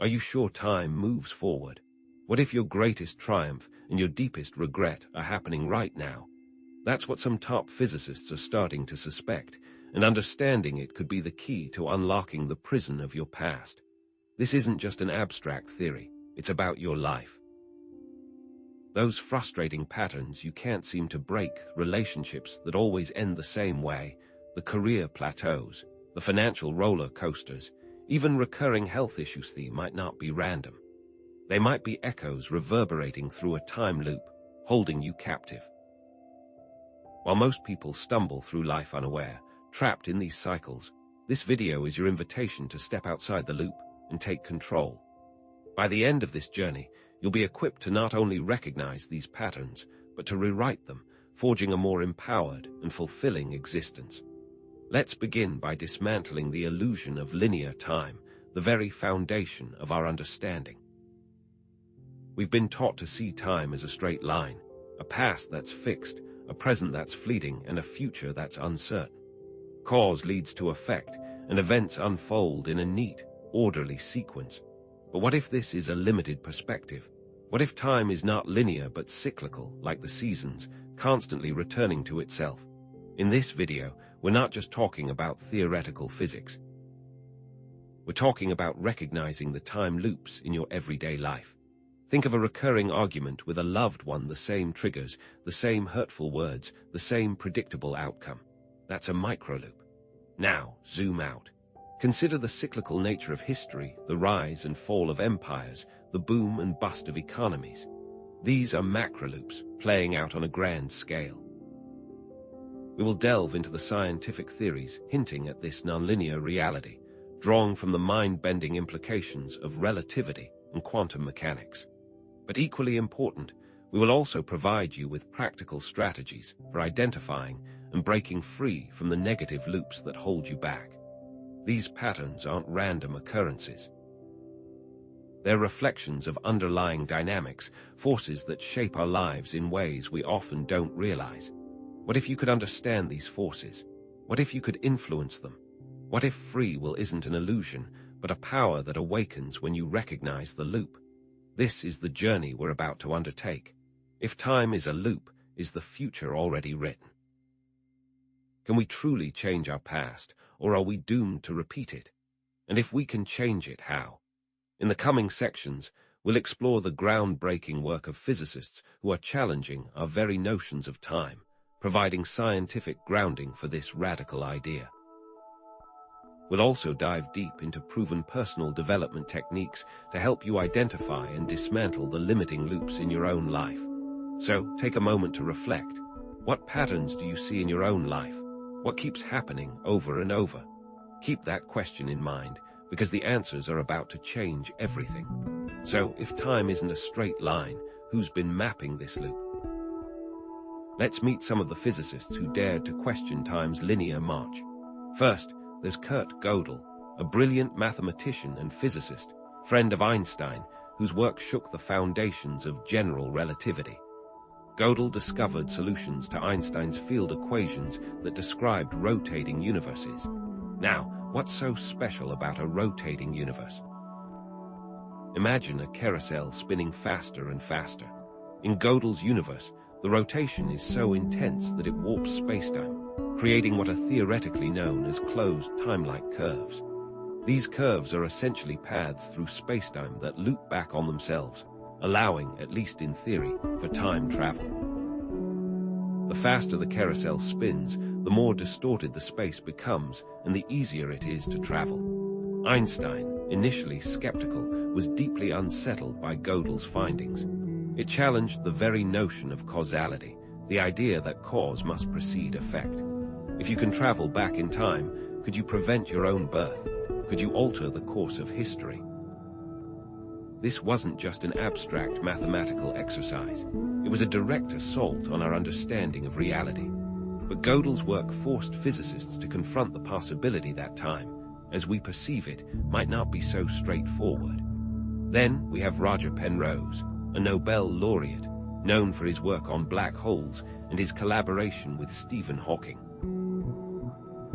Are you sure time moves forward? What if your greatest triumph and your deepest regret are happening right now? That's what some top physicists are starting to suspect, and understanding it could be the key to unlocking the prison of your past. This isn't just an abstract theory, it's about your life. Those frustrating patterns you can't seem to break, relationships that always end the same way, the career plateaus, the financial roller coasters, even recurring health issues, they might not be random. They might be echoes reverberating through a time loop, holding you captive. While most people stumble through life unaware, trapped in these cycles, this video is your invitation to step outside the loop and take control. By the end of this journey, you'll be equipped to not only recognize these patterns, but to rewrite them, forging a more empowered and fulfilling existence. Let's begin by dismantling the illusion of linear time, the very foundation of our understanding. We've been taught to see time as a straight line, a past that's fixed, a present that's fleeting, and a future that's uncertain. Cause leads to effect, and events unfold in a neat, orderly sequence. But what if this is a limited perspective? What if time is not linear but cyclical, like the seasons, constantly returning to itself? In this video, we're not just talking about theoretical physics. We're talking about recognizing the time loops in your everyday life. Think of a recurring argument with a loved one, the same triggers, the same hurtful words, the same predictable outcome. That's a microloop. Now, zoom out. Consider the cyclical nature of history, the rise and fall of empires, the boom and bust of economies. These are macroloops, playing out on a grand scale. We will delve into the scientific theories hinting at this nonlinear reality, drawing from the mind-bending implications of relativity and quantum mechanics. But equally important, we will also provide you with practical strategies for identifying and breaking free from the negative loops that hold you back. These patterns aren't random occurrences. They're reflections of underlying dynamics, forces that shape our lives in ways we often don't realize. What if you could understand these forces? What if you could influence them? What if free will isn't an illusion, but a power that awakens when you recognize the loop? This is the journey we're about to undertake. If time is a loop, is the future already written? Can we truly change our past, or are we doomed to repeat it? And if we can change it, how? In the coming sections, we'll explore the groundbreaking work of physicists who are challenging our very notions of time, providing scientific grounding for this radical idea. We'll also dive deep into proven personal development techniques to help you identify and dismantle the limiting loops in your own life. So, take a moment to reflect. What patterns do you see in your own life? What keeps happening over and over? Keep that question in mind, because the answers are about to change everything. So, if time isn't a straight line, who's been mapping this loop? Let's meet some of the physicists who dared to question time's linear march. First, there's Kurt Gödel, a brilliant mathematician and physicist, friend of Einstein, whose work shook the foundations of general relativity. Gödel discovered solutions to Einstein's field equations that described rotating universes. Now, what's so special about a rotating universe? Imagine a carousel spinning faster and faster. In Gödel's universe, the rotation is so intense that it warps spacetime, creating what are theoretically known as closed time-like curves. These curves are essentially paths through spacetime that loop back on themselves, allowing, at least in theory, for time travel. The faster the carousel spins, the more distorted the space becomes and the easier it is to travel. Einstein, initially skeptical, was deeply unsettled by Gödel's findings. It challenged the very notion of causality, the idea that cause must precede effect. If you can travel back in time, could you prevent your own birth? Could you alter the course of history? This wasn't just an abstract mathematical exercise. It was a direct assault on our understanding of reality. But Gödel's work forced physicists to confront the possibility that time, as we perceive it, might not be so straightforward. Then we have Roger Penrose, a Nobel laureate, known for his work on black holes and his collaboration with Stephen Hawking.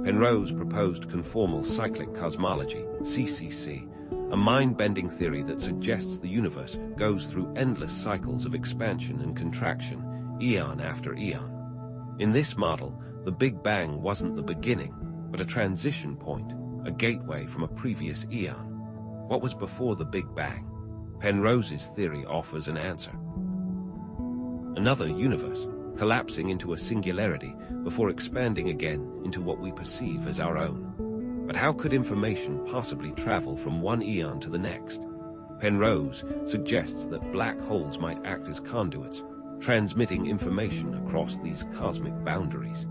Penrose proposed conformal cyclic cosmology, CCC, a mind-bending theory that suggests the universe goes through endless cycles of expansion and contraction, eon after eon. In this model, the Big Bang wasn't the beginning, but a transition point, a gateway from a previous eon. What was before the Big Bang? Penrose's theory offers an answer. Another universe, collapsing into a singularity before expanding again into what we perceive as our own. But how could information possibly travel from one eon to the next? Penrose suggests that black holes might act as conduits, transmitting information across these cosmic boundaries.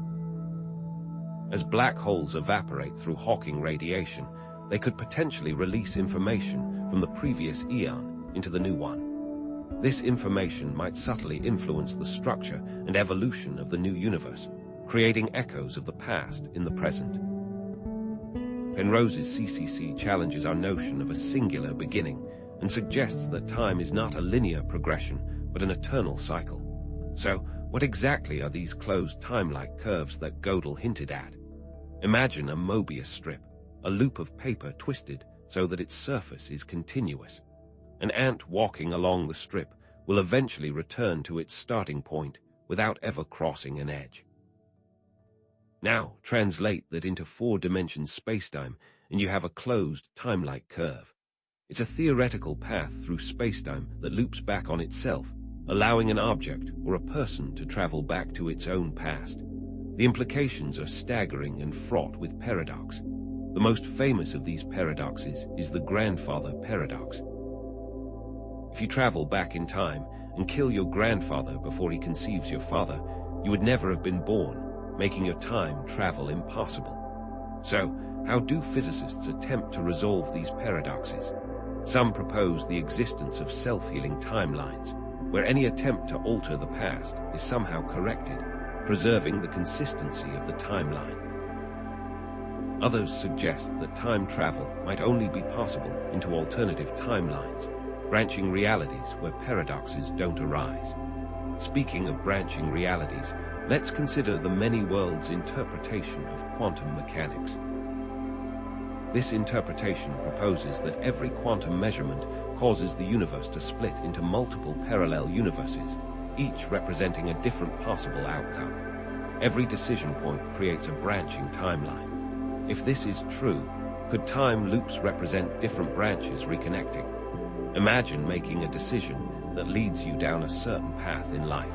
As black holes evaporate through Hawking radiation, they could potentially release information from the previous eon into the new one. This information might subtly influence the structure and evolution of the new universe, creating echoes of the past in the present. Penrose's CCC challenges our notion of a singular beginning and suggests that time is not a linear progression, but an eternal cycle. So, what exactly are these closed time-like curves that Gödel hinted at? Imagine a Mobius strip, a loop of paper twisted so that its surface is continuous. An ant walking along the strip will eventually return to its starting point without ever crossing an edge. Now, translate that into four-dimension spacetime, and you have a closed time-like curve. It's a theoretical path through spacetime that loops back on itself, allowing an object or a person to travel back to its own past. The implications are staggering and fraught with paradox. The most famous of these paradoxes is the grandfather paradox. If you travel back in time and kill your grandfather before he conceives your father, you would never have been born, making your time travel impossible. So, how do physicists attempt to resolve these paradoxes? Some propose the existence of self-healing timelines, where any attempt to alter the past is somehow corrected, preserving the consistency of the timeline. Others suggest that time travel might only be possible into alternative timelines, branching realities where paradoxes don't arise. Speaking of branching realities, let's consider the many worlds interpretation of quantum mechanics. This interpretation proposes that every quantum measurement causes the universe to split into multiple parallel universes, each representing a different possible outcome. Every decision point creates a branching timeline. If this is true, could time loops represent different branches reconnecting? Imagine making a decision that leads you down a certain path in life.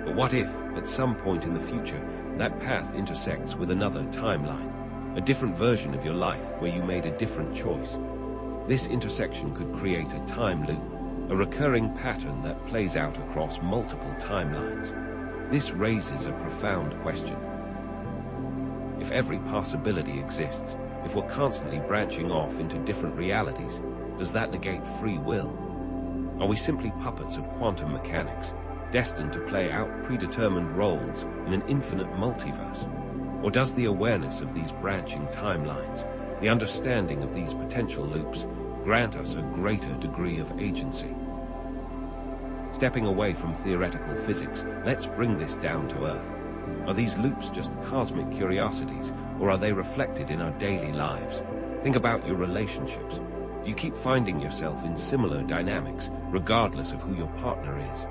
But what if, at some point in the future, that path intersects with another timeline? A different version of your life where you made a different choice. This intersection could create a time loop, a recurring pattern that plays out across multiple timelines. This raises a profound question. If every possibility exists, if we're constantly branching off into different realities, does that negate free will? Are we simply puppets of quantum mechanics, destined to play out predetermined roles in an infinite multiverse? Or does the awareness of these branching timelines, the understanding of these potential loops, grant us a greater degree of agency? Stepping away from theoretical physics, let's bring this down to earth. Are these loops just cosmic curiosities, or are they reflected in our daily lives? Think about your relationships. Do you keep finding yourself in similar dynamics, regardless of who your partner is?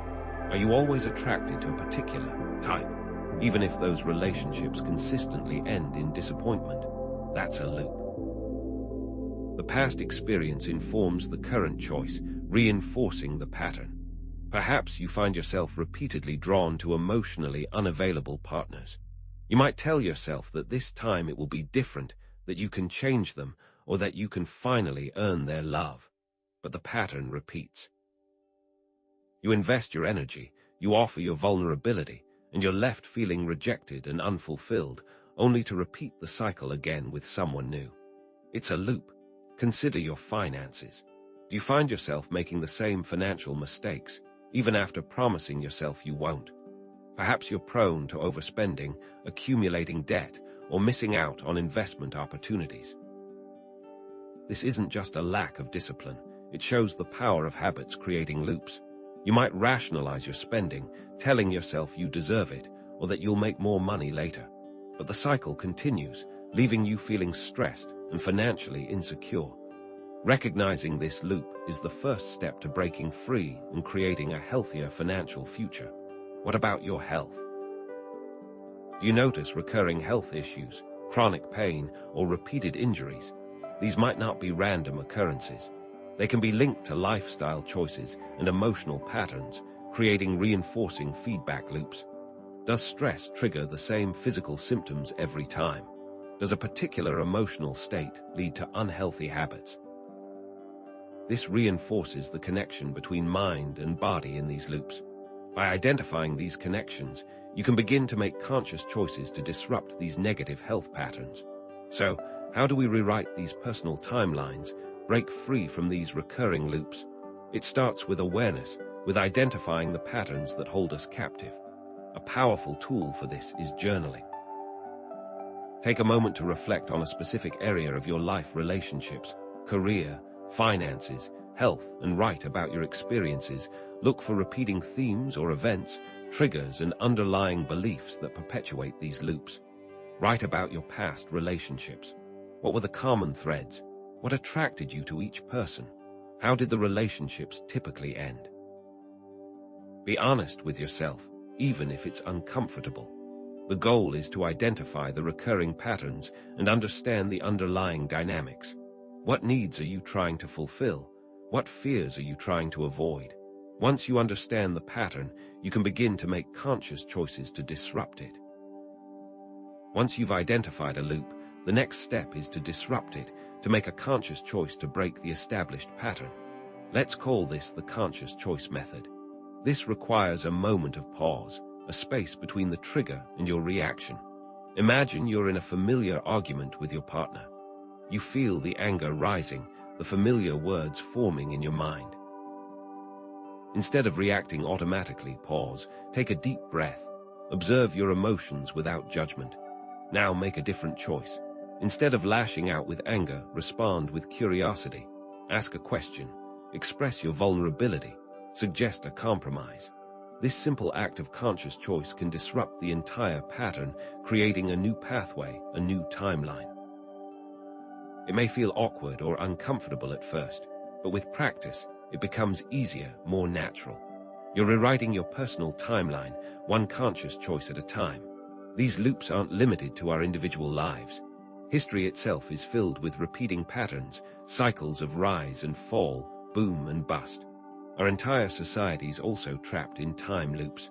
Are you always attracted to a particular type, even if those relationships consistently end in disappointment? That's a loop. The past experience informs the current choice, reinforcing the pattern. Perhaps you find yourself repeatedly drawn to emotionally unavailable partners. You might tell yourself that this time it will be different, that you can change them, or that you can finally earn their love. But the pattern repeats. You invest your energy, you offer your vulnerability, and you're left feeling rejected and unfulfilled, only to repeat the cycle again with someone new. It's a loop. Consider your finances. Do you find yourself making the same financial mistakes, even after promising yourself you won't? Perhaps you're prone to overspending, accumulating debt, or missing out on investment opportunities. This isn't just a lack of discipline. It shows the power of habits creating loops. You might rationalize your spending, telling yourself you deserve it, or that you'll make more money later. But the cycle continues, leaving you feeling stressed and financially insecure. Recognizing this loop is the first step to breaking free and creating a healthier financial future. What about your health? Do you notice recurring health issues, chronic pain, or repeated injuries? These might not be random occurrences. They can be linked to lifestyle choices and emotional patterns, creating reinforcing feedback loops. Does stress trigger the same physical symptoms every time? Does a particular emotional state lead to unhealthy habits? This reinforces the connection between mind and body in these loops. By identifying these connections, you can begin to make conscious choices to disrupt these negative health patterns. So, how do we rewrite these personal timelines, break free from these recurring loops? It starts with awareness, with identifying the patterns that hold us captive. A powerful tool for this is journaling. Take a moment to reflect on a specific area of your life: relationships, career, finances, health, and write about your experiences. Look for repeating themes or events, triggers, and underlying beliefs that perpetuate these loops. Write about your past relationships. What were the common threads? What attracted you to each person? How did the relationships typically end? Be honest with yourself, even if it's uncomfortable. The goal is to identify the recurring patterns and understand the underlying dynamics. What needs are you trying to fulfill? What fears are you trying to avoid? Once you understand the pattern, you can begin to make conscious choices to disrupt it. Once you've identified a loop, the next step is to disrupt it, to make a conscious choice to break the established pattern. Let's call this the conscious choice method. This requires a moment of pause, a space between the trigger and your reaction. Imagine you're in a familiar argument with your partner. You feel the anger rising, the familiar words forming in your mind. Instead of reacting automatically, pause, take a deep breath, observe your emotions without judgment. Now make a different choice. Instead of lashing out with anger, respond with curiosity. Ask a question, express your vulnerability, suggest a compromise. This simple act of conscious choice can disrupt the entire pattern, creating a new pathway, a new timeline. It may feel awkward or uncomfortable at first, but with practice, it becomes easier, more natural. You're rewriting your personal timeline, one conscious choice at a time. These loops aren't limited to our individual lives. History itself is filled with repeating patterns, cycles of rise and fall, boom and bust. Our entire society is also trapped in time loops.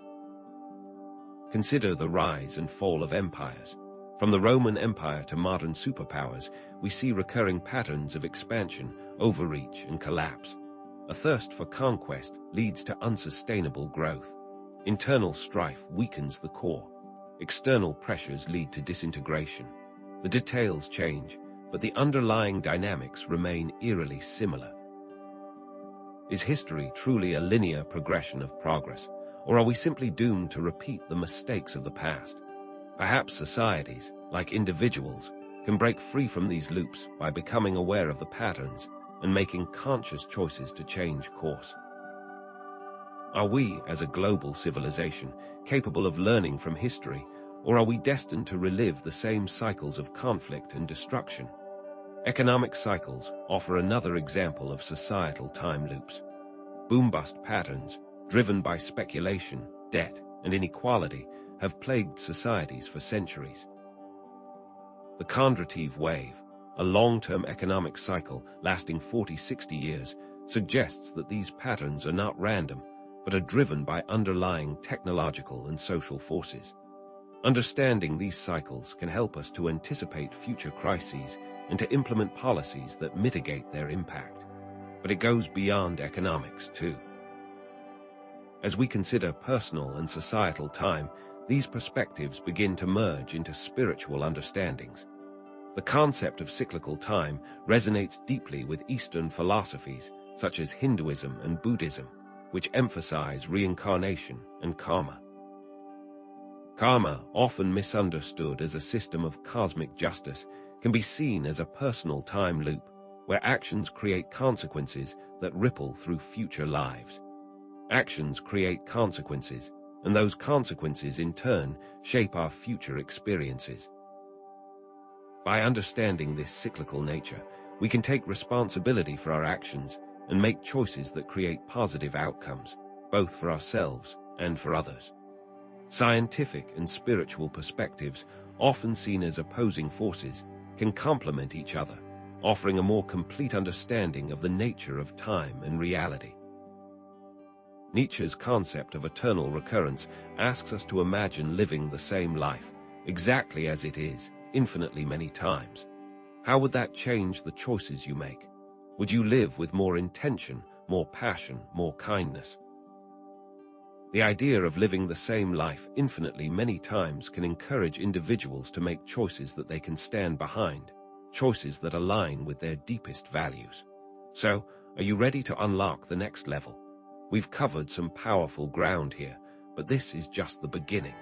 Consider the rise and fall of empires. From the Roman Empire to modern superpowers, we see recurring patterns of expansion, overreach, and collapse. A thirst for conquest leads to unsustainable growth. Internal strife weakens the core. External pressures lead to disintegration. The details change, but the underlying dynamics remain eerily similar. Is history truly a linear progression of progress, or are we simply doomed to repeat the mistakes of the past? Perhaps societies, like individuals, can break free from these loops by becoming aware of the patterns and making conscious choices to change course. Are we, as a global civilization, capable of learning from history, or are we destined to relive the same cycles of conflict and destruction? Economic cycles offer another example of societal time loops. Boom-bust patterns, driven by speculation, debt, and inequality, have plagued societies for centuries. The Kondrativ wave, a long-term economic cycle lasting 40-60 years, suggests that these patterns are not random, but are driven by underlying technological and social forces. Understanding these cycles can help us to anticipate future crises and to implement policies that mitigate their impact. But it goes beyond economics, too. As we consider personal and societal time, these perspectives begin to merge into spiritual understandings. The concept of cyclical time resonates deeply with Eastern philosophies, such as Hinduism and Buddhism, which emphasize reincarnation and karma. Karma, often misunderstood as a system of cosmic justice, can be seen as a personal time loop, where actions create consequences that ripple through future lives. Actions create consequences, and those consequences in turn shape our future experiences. By understanding this cyclical nature, We can take responsibility for our actions and make choices that create positive outcomes, both for ourselves and for others. Scientific and spiritual perspectives, often seen as opposing forces, can complement each other, offering a more complete understanding of the nature of time and reality. Nietzsche's concept of eternal recurrence asks us to imagine living the same life, exactly as it is, infinitely many times. How would that change the choices you make? Would you live with more intention, more passion, more kindness? The idea of living the same life infinitely many times can encourage individuals to make choices that they can stand behind, choices that align with their deepest values. So, are you ready to unlock the next level? We've covered some powerful ground here, but this is just the beginning.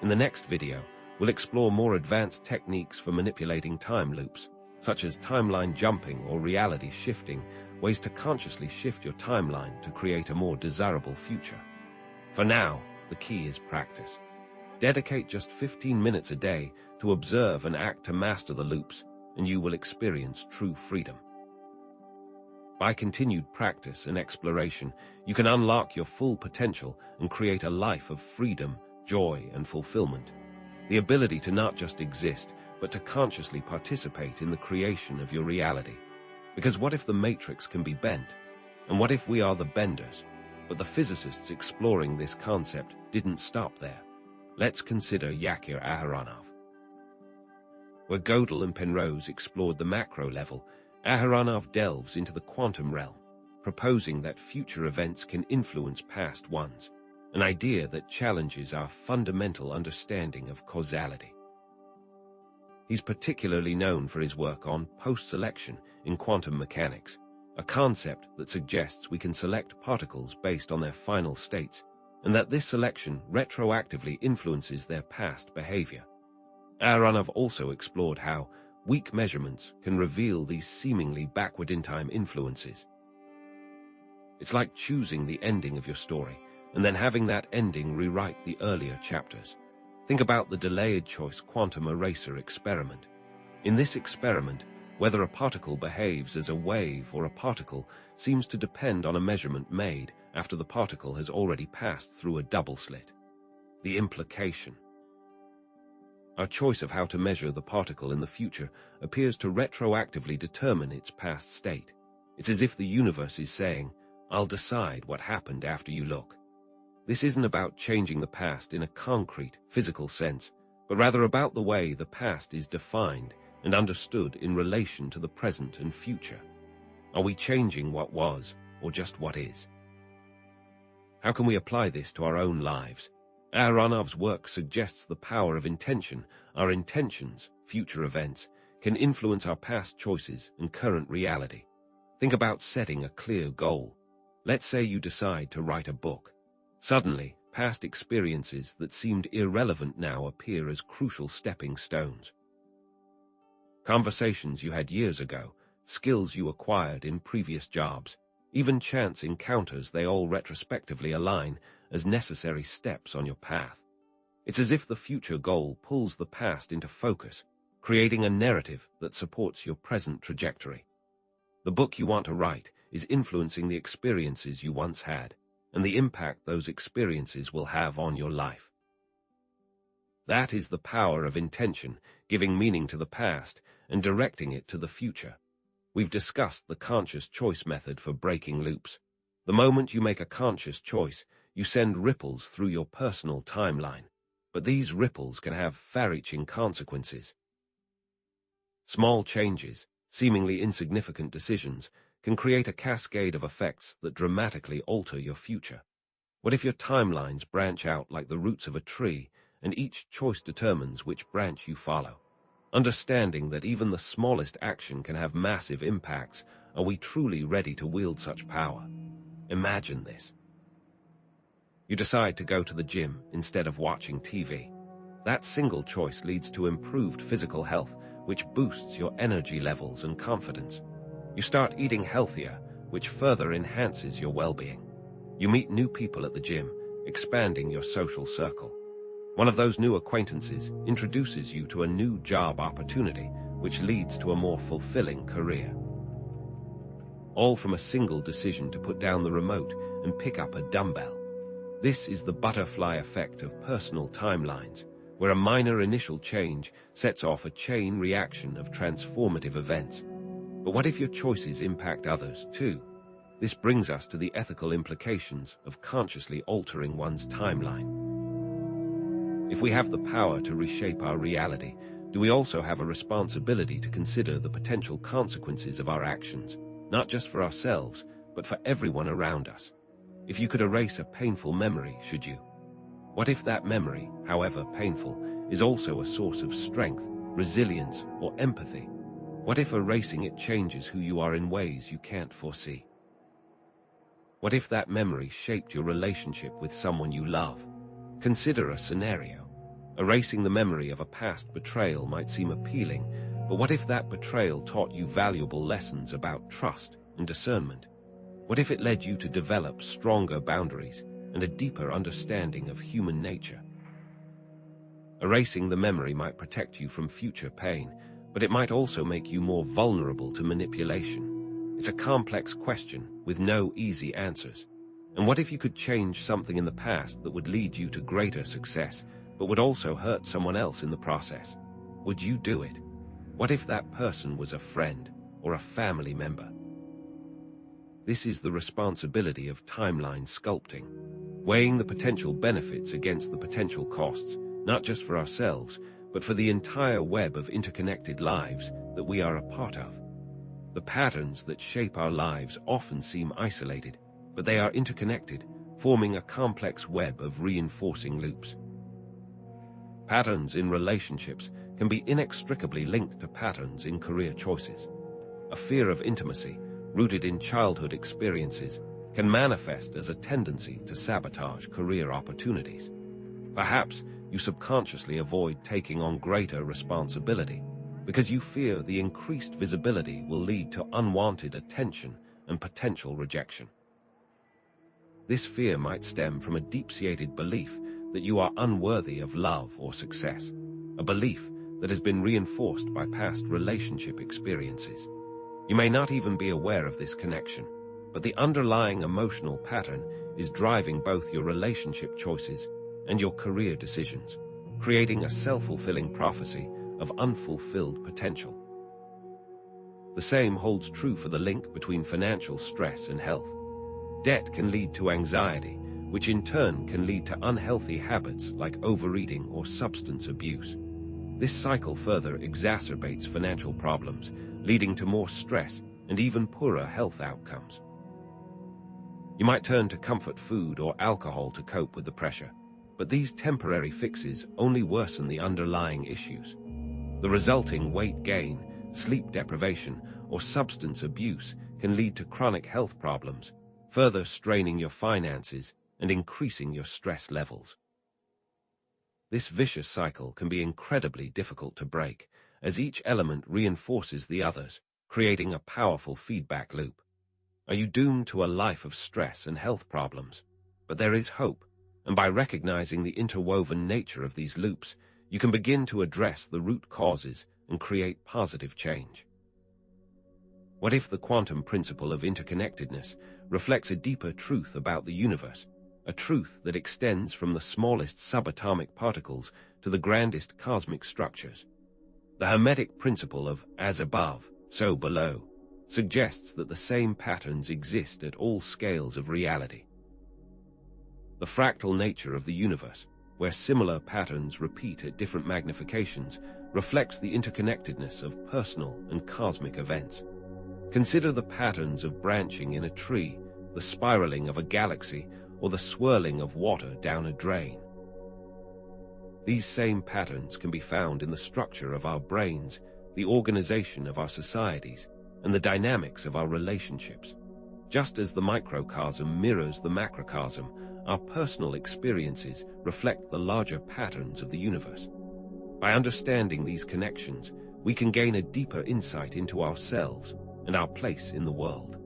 In the next video, we'll explore more advanced techniques for manipulating time loops, such as timeline jumping or reality shifting, ways to consciously shift your timeline to create a more desirable future. For now, the key is practice. Dedicate just 15 minutes a day to observe and act to master the loops, and you will experience true freedom. By continued practice and exploration, you can unlock your full potential and create a life of freedom, joy, and fulfillment. The ability to not just exist, but to consciously participate in the creation of your reality. Because what if the matrix can be bent? And what if we are the benders? But the physicists exploring this concept didn't stop there. Let's consider Yakir Aharonov. Where Gödel and Penrose explored the macro level, Aharonov delves into the quantum realm, proposing that future events can influence past ones, an idea that challenges our fundamental understanding of causality. He's particularly known for his work on post-selection in quantum mechanics, a concept that suggests we can select particles based on their final states, and that this selection retroactively influences their past behavior. Aharonov also explored how weak measurements can reveal these seemingly backward-in-time influences. It's like choosing the ending of your story, and then having that ending rewrite the earlier chapters. Think about the delayed choice quantum eraser experiment. In this experiment, whether a particle behaves as a wave or a particle seems to depend on a measurement made after the particle has already passed through a double slit. The implication. Our choice of how to measure the particle in the future appears to retroactively determine its past state. It's as if the universe is saying, "I'll decide what happened after you look." This isn't about changing the past in a concrete, physical sense, but rather about the way the past is defined and understood in relation to the present and future. Are we changing what was, or just what is? How can we apply this to our own lives? Aharonov's work suggests the power of intention. Our intentions, future events, can influence our past choices and current reality. Think about setting a clear goal. Let's say you decide to write a book. Suddenly, past experiences that seemed irrelevant now appear as crucial stepping stones. Conversations you had years ago, skills you acquired in previous jobs, even chance encounters, they all retrospectively align as necessary steps on your path. It's as if the future goal pulls the past into focus, creating a narrative that supports your present trajectory. The book you want to write is influencing the experiences you once had, and the impact those experiences will have on your life. That is the power of intention, giving meaning to the past and directing it to the future. We've discussed the conscious choice method for breaking loops. The moment you make a conscious choice, you send ripples through your personal timeline, but these ripples can have far-reaching consequences. Small changes, seemingly insignificant decisions, can create a cascade of effects that dramatically alter your future. What if your timelines branch out like the roots of a tree, and each choice determines which branch you follow? Understanding that even the smallest action can have massive impacts, are we truly ready to wield such power? Imagine this. You decide to go to the gym instead of watching TV. That single choice leads to improved physical health, which boosts your energy levels and confidence. You start eating healthier, which further enhances your well-being. You meet new people at the gym, expanding your social circle. One of those new acquaintances introduces you to a new job opportunity, which leads to a more fulfilling career. All from a single decision to put down the remote and pick up a dumbbell. This is the butterfly effect of personal timelines, where a minor initial change sets off a chain reaction of transformative events. But what if your choices impact others too? This brings us to the ethical implications of consciously altering one's timeline. If we have the power to reshape our reality, do we also have a responsibility to consider the potential consequences of our actions, not just for ourselves, but for everyone around us? If you could erase a painful memory, should you? What if that memory, however painful, is also a source of strength, resilience, or empathy? What if erasing it changes who you are in ways you can't foresee? What if that memory shaped your relationship with someone you love? Consider a scenario. Erasing the memory of a past betrayal might seem appealing, but what if that betrayal taught you valuable lessons about trust and discernment? What if it led you to develop stronger boundaries and a deeper understanding of human nature? Erasing the memory might protect you from future pain, but it might also make you more vulnerable to manipulation. It's a complex question with no easy answers. And what if you could change something in the past that would lead you to greater success, but would also hurt someone else in the process? Would you do it? What if that person was a friend or a family member? This is the responsibility of timeline sculpting, weighing the potential benefits against the potential costs, not just for ourselves, but for the entire web of interconnected lives that we are a part of. The patterns that shape our lives often seem isolated, but they are interconnected, forming a complex web of reinforcing loops. Patterns in relationships can be inextricably linked to patterns in career choices. A fear of intimacy, rooted in childhood experiences, can manifest as a tendency to sabotage career opportunities. Perhaps you subconsciously avoid taking on greater responsibility because you fear the increased visibility will lead to unwanted attention and potential rejection. This fear might stem from a deep-seated belief that you are unworthy of love or success, a belief that has been reinforced by past relationship experiences. You may not even be aware of this connection, but the underlying emotional pattern is driving both your relationship choices and your career decisions, creating a self-fulfilling prophecy of unfulfilled potential. The same holds true for the link between financial stress and health. Debt can lead to anxiety, which in turn can lead to unhealthy habits like overeating or substance abuse. This cycle further exacerbates financial problems, leading to more stress and even poorer health outcomes. You might turn to comfort food or alcohol to cope with the pressure, but these temporary fixes only worsen the underlying issues. The resulting weight gain, sleep deprivation, or substance abuse can lead to chronic health problems, further straining your finances and increasing your stress levels. This vicious cycle can be incredibly difficult to break, as each element reinforces the others, creating a powerful feedback loop. Are you doomed to a life of stress and health problems? But there is hope, and by recognizing the interwoven nature of these loops, you can begin to address the root causes and create positive change. What if the quantum principle of interconnectedness reflects a deeper truth about the universe, a truth that extends from the smallest subatomic particles to the grandest cosmic structures? The Hermetic principle of as above, so below suggests that the same patterns exist at all scales of reality. The fractal nature of the universe, where similar patterns repeat at different magnifications, reflects the interconnectedness of personal and cosmic events. Consider the patterns of branching in a tree, the spiraling of a galaxy, or the swirling of water down a drain. These same patterns can be found in the structure of our brains, the organization of our societies, and the dynamics of our relationships. Just as the microcosm mirrors the macrocosm, our personal experiences reflect the larger patterns of the universe. By understanding these connections, we can gain a deeper insight into ourselves and our place in the world.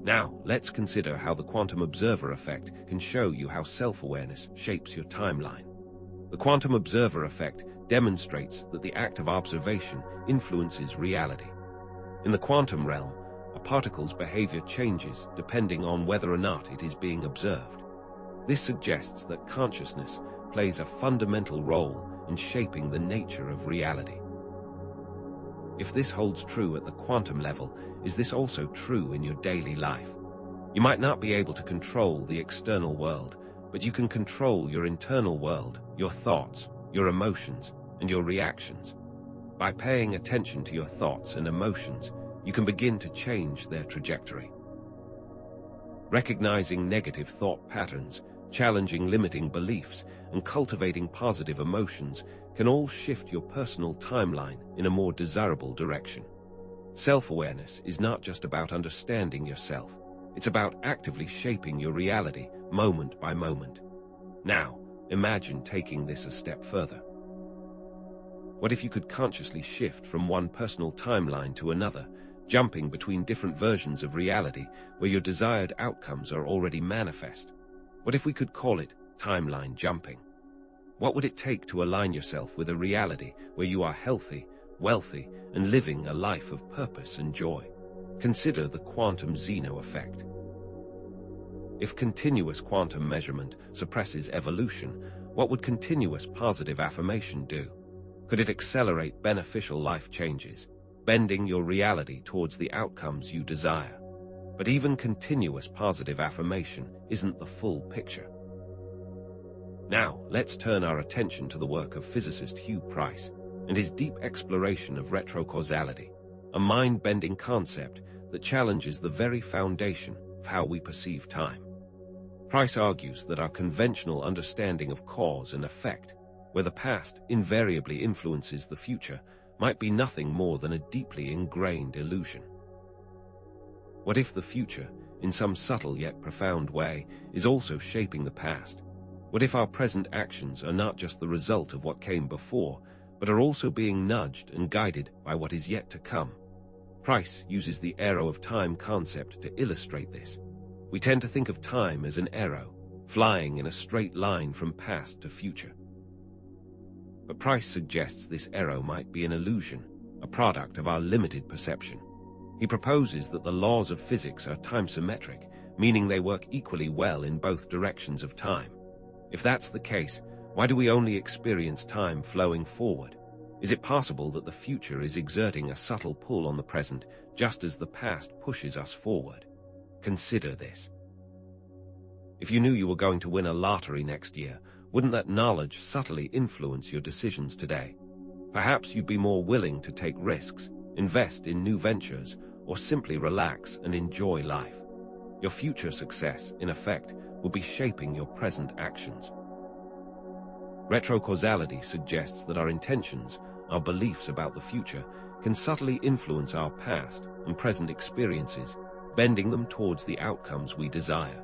Now, let's consider how the quantum observer effect can show you how self-awareness shapes your timeline. The quantum observer effect demonstrates that the act of observation influences reality. In the quantum realm, a particle's behavior changes depending on whether or not it is being observed. This suggests that consciousness plays a fundamental role in shaping the nature of reality. If this holds true at the quantum level, is this also true in your daily life? You might not be able to control the external world, but you can control your internal world, your thoughts, your emotions, and your reactions. By paying attention to your thoughts and emotions, you can begin to change their trajectory. Recognizing negative thought patterns, challenging limiting beliefs, and cultivating positive emotions can all shift your personal timeline in a more desirable direction. Self-awareness is not just about understanding yourself. It's about actively shaping your reality moment by moment. Now, imagine taking this a step further. What if you could consciously shift from one personal timeline to another, jumping between different versions of reality where your desired outcomes are already manifest? What if we could call it timeline jumping? What would it take to align yourself with a reality where you are healthy, wealthy, and living a life of purpose and joy? Consider the quantum Zeno effect. If continuous quantum measurement suppresses evolution, what would continuous positive affirmation do? Could it accelerate beneficial life changes, bending your reality towards the outcomes you desire? But even continuous positive affirmation isn't the full picture. Now, let's turn our attention to the work of physicist Hugh Price and his deep exploration of retrocausality, a mind-bending concept that challenges the very foundation of how we perceive time. Price argues that our conventional understanding of cause and effect, where the past invariably influences the future, might be nothing more than a deeply ingrained illusion. What if the future, in some subtle yet profound way, is also shaping the past? What if our present actions are not just the result of what came before, but are also being nudged and guided by what is yet to come? Price uses the arrow of time concept to illustrate this. We tend to think of time as an arrow, flying in a straight line from past to future. But Price suggests this arrow might be an illusion, a product of our limited perception. He proposes that the laws of physics are time-symmetric, meaning they work equally well in both directions of time. If that's the case, why do we only experience time flowing forward? Is it possible that the future is exerting a subtle pull on the present, just as the past pushes us forward? Consider this. If you knew you were going to win a lottery next year, wouldn't that knowledge subtly influence your decisions today? Perhaps you'd be more willing to take risks, invest in new ventures, or simply relax and enjoy life. Your future success, in effect, will be shaping your present actions. Retrocausality suggests that our intentions, our beliefs about the future, can subtly influence our past and present experiences, bending them towards the outcomes we desire.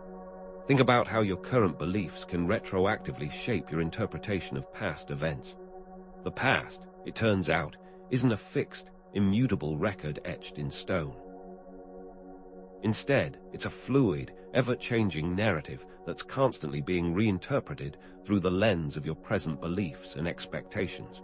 Think about how your current beliefs can retroactively shape your interpretation of past events. The past, it turns out, isn't a fixed, immutable record etched in stone. Instead, it's a fluid, ever-changing narrative that's constantly being reinterpreted through the lens of your present beliefs and expectations.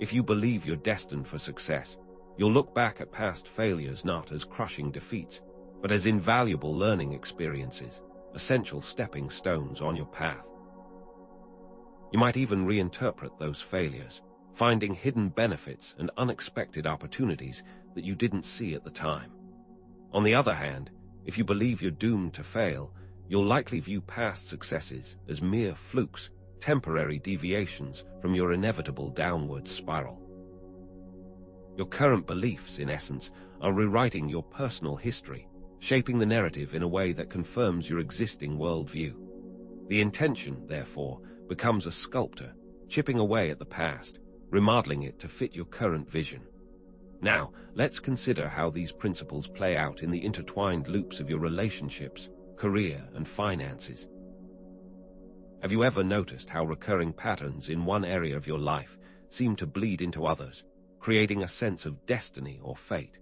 If you believe you're destined for success, you'll look back at past failures not as crushing defeats, but as invaluable learning experiences, essential stepping stones on your path. You might even reinterpret those failures, finding hidden benefits and unexpected opportunities that you didn't see at the time. On the other hand, if you believe you're doomed to fail, you'll likely view past successes as mere flukes, temporary deviations from your inevitable downward spiral. Your current beliefs, in essence, are rewriting your personal history, shaping the narrative in a way that confirms your existing worldview. The intention, therefore, becomes a sculptor, chipping away at the past, remodeling it to fit your current vision. Now, let's consider how these principles play out in the intertwined loops of your relationships, career, and finances. Have you ever noticed how recurring patterns in one area of your life seem to bleed into others, creating a sense of destiny or fate?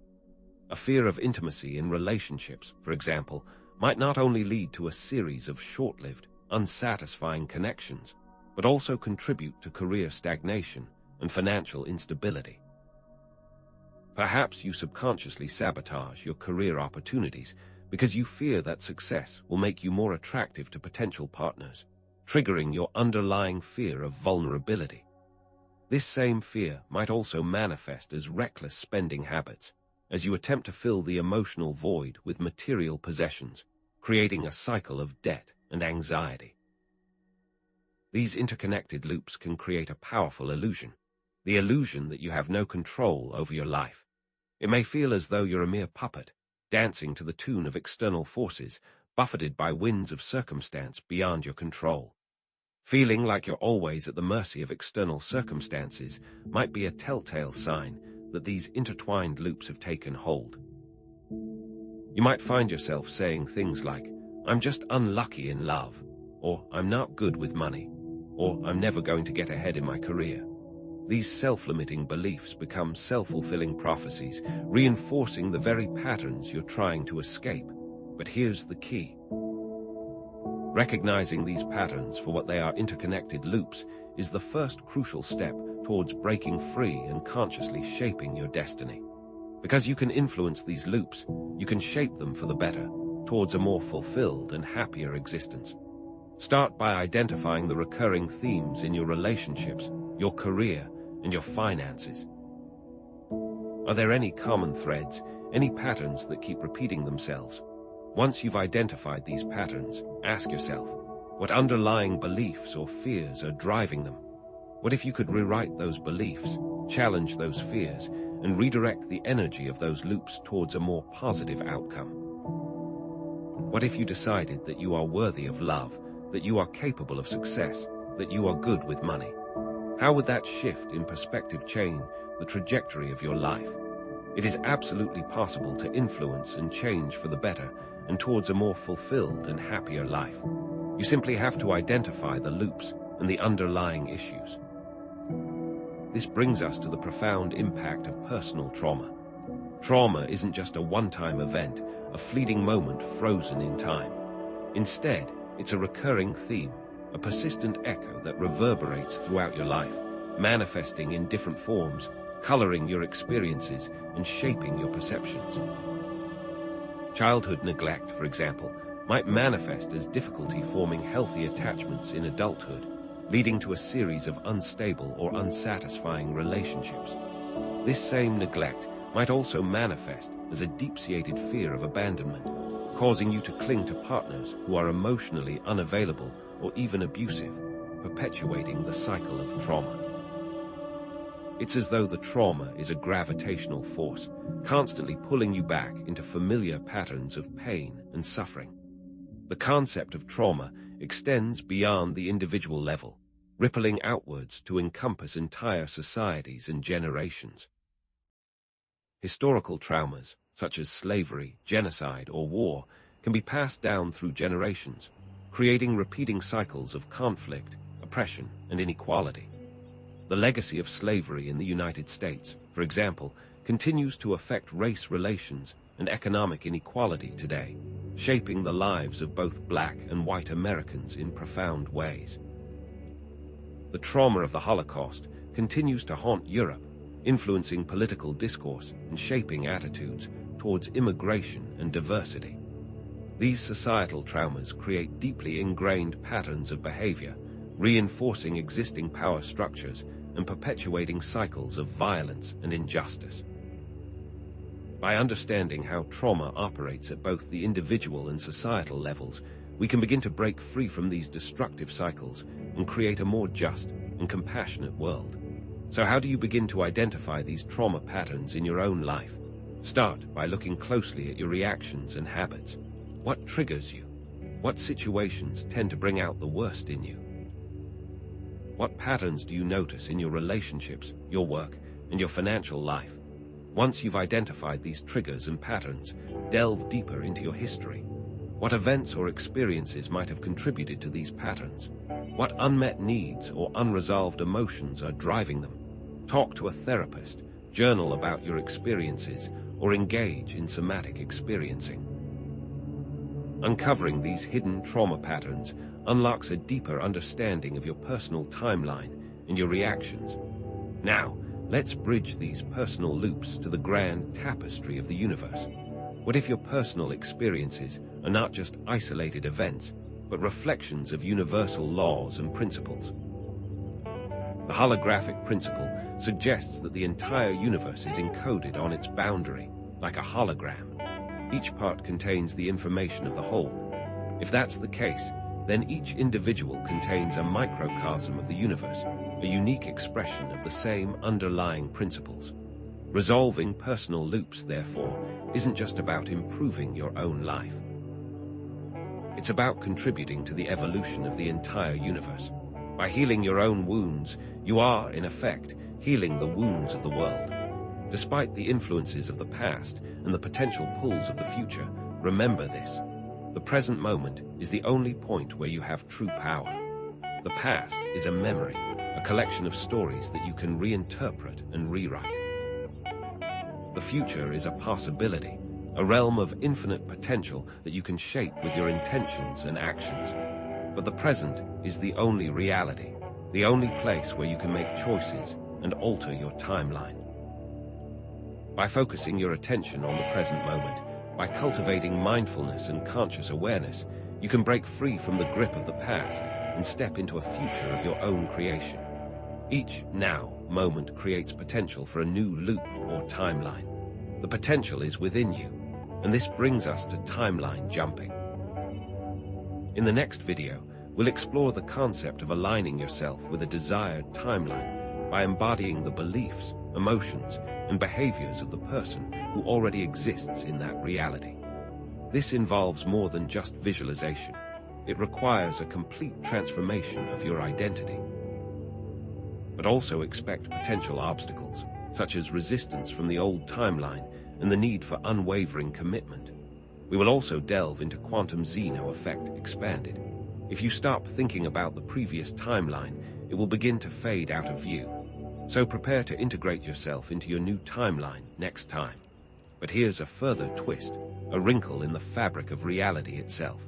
A fear of intimacy in relationships, for example, might not only lead to a series of short-lived, unsatisfying connections, but also contribute to career stagnation and financial instability. Perhaps you subconsciously sabotage your career opportunities because you fear that success will make you more attractive to potential partners, triggering your underlying fear of vulnerability. This same fear might also manifest as reckless spending habits, as you attempt to fill the emotional void with material possessions, creating a cycle of debt and anxiety. These interconnected loops can create a powerful illusion, the illusion that you have no control over your life. It may feel as though you're a mere puppet, dancing to the tune of external forces, buffeted by winds of circumstance beyond your control. Feeling like you're always at the mercy of external circumstances might be a telltale sign that these intertwined loops have taken hold. You might find yourself saying things like, "I'm just unlucky in love," or "I'm not good with money," or "I'm never going to get ahead in my career." These self-limiting beliefs become self-fulfilling prophecies, reinforcing the very patterns you're trying to escape. But here's the key. Recognizing these patterns for what they are, interconnected loops, is the first crucial step towards breaking free and consciously shaping your destiny. Because you can influence these loops, you can shape them for the better, towards a more fulfilled and happier existence. Start by identifying the recurring themes in your relationships, your career, and your finances. Are there any common threads, any patterns that keep repeating themselves? Once you've identified these patterns, ask yourself, what underlying beliefs or fears are driving them? What if you could rewrite those beliefs, challenge those fears, and redirect the energy of those loops towards a more positive outcome? What if you decided that you are worthy of love, that you are capable of success, that you are good with money? How would that shift in perspective change the trajectory of your life? It is absolutely possible to influence and change for the better and towards a more fulfilled and happier life. You simply have to identify the loops and the underlying issues. This brings us to the profound impact of personal trauma. Trauma isn't just a one-time event, a fleeting moment frozen in time. Instead, it's a recurring theme, a persistent echo that reverberates throughout your life, manifesting in different forms, coloring your experiences and shaping your perceptions. Childhood neglect, for example, might manifest as difficulty forming healthy attachments in adulthood, leading to a series of unstable or unsatisfying relationships. This same neglect might also manifest as a deep-seated fear of abandonment, causing you to cling to partners who are emotionally unavailable or even abusive, perpetuating the cycle of trauma. It's as though the trauma is a gravitational force, constantly pulling you back into familiar patterns of pain and suffering. The concept of trauma extends beyond the individual level, rippling outwards to encompass entire societies and generations. Historical traumas, such as slavery, genocide, or war, can be passed down through generations, creating repeating cycles of conflict, oppression, and inequality. The legacy of slavery in the United States, for example, continues to affect race relations and economic inequality today, shaping the lives of both Black and white Americans in profound ways. The trauma of the Holocaust continues to haunt Europe, influencing political discourse and shaping attitudes towards immigration and diversity. These societal traumas create deeply ingrained patterns of behavior, reinforcing existing power structures and perpetuating cycles of violence and injustice. By understanding how trauma operates at both the individual and societal levels, we can begin to break free from these destructive cycles and create a more just and compassionate world. So how do you begin to identify these trauma patterns in your own life? Start by looking closely at your reactions and habits. What triggers you? What situations tend to bring out the worst in you? What patterns do you notice in your relationships, your work, and your financial life? Once you've identified these triggers and patterns, delve deeper into your history. What events or experiences might have contributed to these patterns? What unmet needs or unresolved emotions are driving them? Talk to a therapist, journal about your experiences, or engage in somatic experiencing. Uncovering these hidden trauma patterns unlocks a deeper understanding of your personal timeline and your reactions. Now, let's bridge these personal loops to the grand tapestry of the universe. What if your personal experiences are not just isolated events, but reflections of universal laws and principles? The holographic principle suggests that the entire universe is encoded on its boundary, like a hologram. Each part contains the information of the whole. If that's the case, then each individual contains a microcosm of the universe, a unique expression of the same underlying principles. Resolving personal loops, therefore, isn't just about improving your own life. It's about contributing to the evolution of the entire universe. By healing your own wounds, you are, in effect, healing the wounds of the world. Despite the influences of the past and the potential pulls of the future, remember this. The present moment is the only point where you have true power. The past is a memory, a collection of stories that you can reinterpret and rewrite. The future is a possibility, a realm of infinite potential that you can shape with your intentions and actions. But the present is the only reality, the only place where you can make choices and alter your timeline. By focusing your attention on the present moment, by cultivating mindfulness and conscious awareness, you can break free from the grip of the past and step into a future of your own creation. Each now moment creates potential for a new loop or timeline. The potential is within you, and this brings us to timeline jumping. In the next video, we'll explore the concept of aligning yourself with a desired timeline by embodying the beliefs, emotions, and behaviors of the person who already exists in that reality. This involves more than just visualization. It requires a complete transformation of your identity. But also expect potential obstacles, such as resistance from the old timeline and the need for unwavering commitment. We will also delve into quantum Zeno effect expanded. If you stop thinking about the previous timeline, it will begin to fade out of view. So prepare to integrate yourself into your new timeline next time. But here's a further twist, a wrinkle in the fabric of reality itself.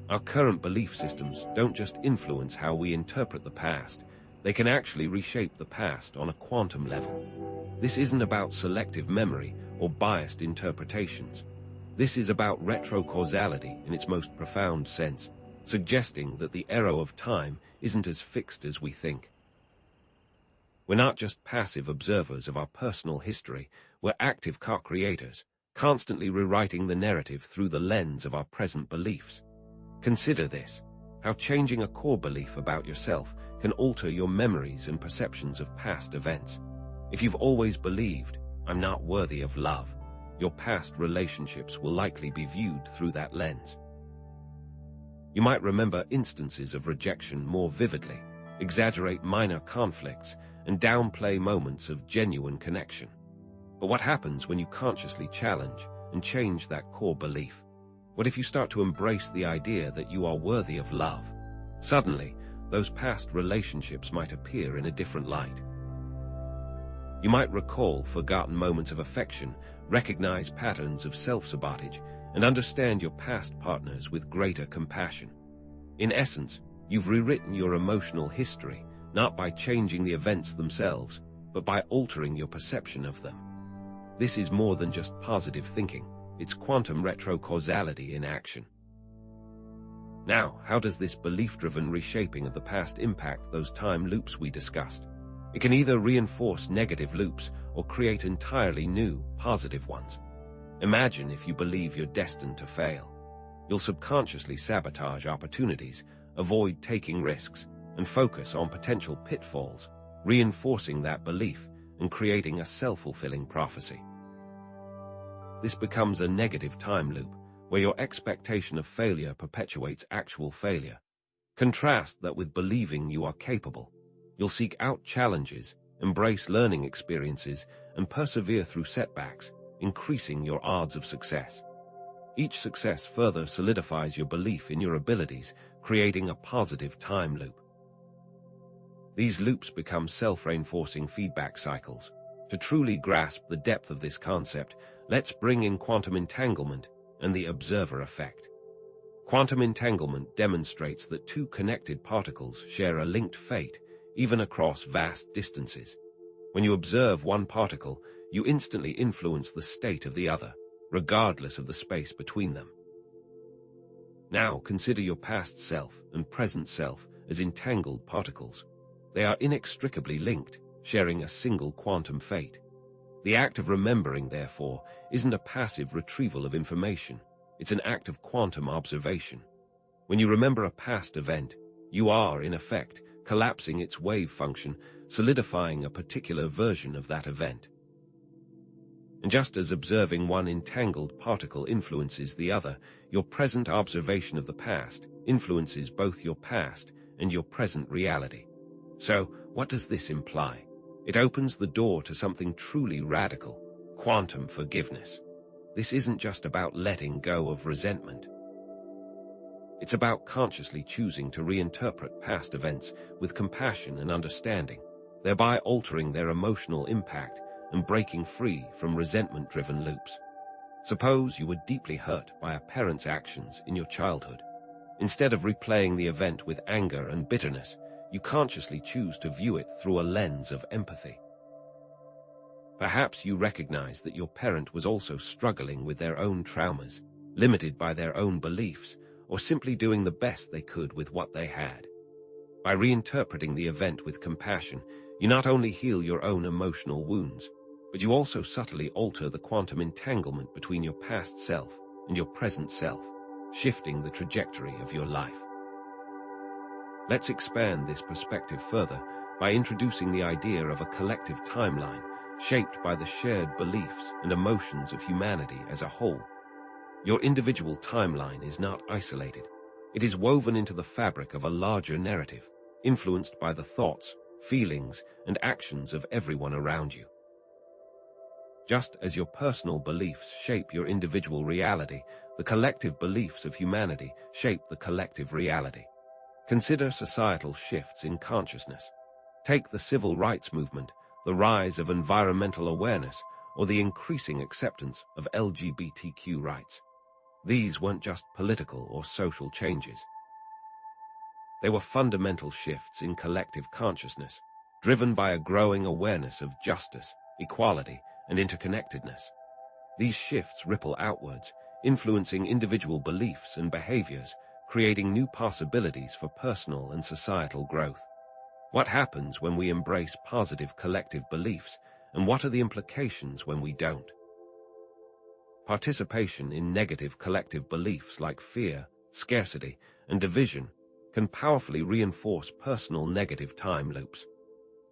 Our current belief systems don't just influence how we interpret the past, they can actually reshape the past on a quantum level. This isn't about selective memory or biased interpretations. This is about retrocausality in its most profound sense, suggesting that the arrow of time isn't as fixed as we think. We're not just passive observers of our personal history, we're active co-creators, constantly rewriting the narrative through the lens of our present beliefs. Consider this, how changing a core belief about yourself can alter your memories and perceptions of past events. If you've always believed, "I'm not worthy of love," your past relationships will likely be viewed through that lens. You might remember instances of rejection more vividly, exaggerate minor conflicts, and downplay moments of genuine connection. But what happens when you consciously challenge and change that core belief? What if you start to embrace the idea that you are worthy of love? Suddenly, those past relationships might appear in a different light. You might recall forgotten moments of affection, recognize patterns of self-sabotage, and understand your past partners with greater compassion. In essence, you've rewritten your emotional history, not by changing the events themselves, but by altering your perception of them. This is more than just positive thinking, it's quantum retrocausality in action. Now, how does this belief-driven reshaping of the past impact those time loops we discussed? It can either reinforce negative loops or create entirely new, positive ones. Imagine if you believe you're destined to fail. You'll subconsciously sabotage opportunities, avoid taking risks, and focus on potential pitfalls, reinforcing that belief and creating a self-fulfilling prophecy. This becomes a negative time loop, where your expectation of failure perpetuates actual failure. Contrast that with believing you are capable. You'll seek out challenges, embrace learning experiences, and persevere through setbacks, increasing your odds of success. Each success further solidifies your belief in your abilities, creating a positive time loop. These loops become self-reinforcing feedback cycles. To truly grasp the depth of this concept, let's bring in quantum entanglement and the observer effect. Quantum entanglement demonstrates that two connected particles share a linked fate, even across vast distances. When you observe one particle, you instantly influence the state of the other, regardless of the space between them. Now consider your past self and present self as entangled particles. They are inextricably linked, sharing a single quantum fate. The act of remembering, therefore, isn't a passive retrieval of information. It's an act of quantum observation. When you remember a past event, you are, in effect, collapsing its wave function, solidifying a particular version of that event. And just as observing one entangled particle influences the other, your present observation of the past influences both your past and your present reality. So, what does this imply? It opens the door to something truly radical: quantum forgiveness. This isn't just about letting go of resentment. It's about consciously choosing to reinterpret past events with compassion and understanding, thereby altering their emotional impact and breaking free from resentment-driven loops. Suppose you were deeply hurt by a parent's actions in your childhood. Instead of replaying the event with anger and bitterness, you consciously choose to view it through a lens of empathy. Perhaps you recognize that your parent was also struggling with their own traumas, limited by their own beliefs, or simply doing the best they could with what they had. By reinterpreting the event with compassion, you not only heal your own emotional wounds, but you also subtly alter the quantum entanglement between your past self and your present self, shifting the trajectory of your life. Let's expand this perspective further by introducing the idea of a collective timeline shaped by the shared beliefs and emotions of humanity as a whole. Your individual timeline is not isolated. It is woven into the fabric of a larger narrative, influenced by the thoughts, feelings, and actions of everyone around you. Just as your personal beliefs shape your individual reality, the collective beliefs of humanity shape the collective reality. Consider societal shifts in consciousness. Take the civil rights movement, the rise of environmental awareness, or the increasing acceptance of LGBTQ rights. These weren't just political or social changes. They were fundamental shifts in collective consciousness, driven by a growing awareness of justice, equality, and interconnectedness. These shifts ripple outwards, influencing individual beliefs and behaviors, creating new possibilities for personal and societal growth. What happens when we embrace positive collective beliefs, and what are the implications when we don't? Participation in negative collective beliefs like fear, scarcity, and division can powerfully reinforce personal negative time loops.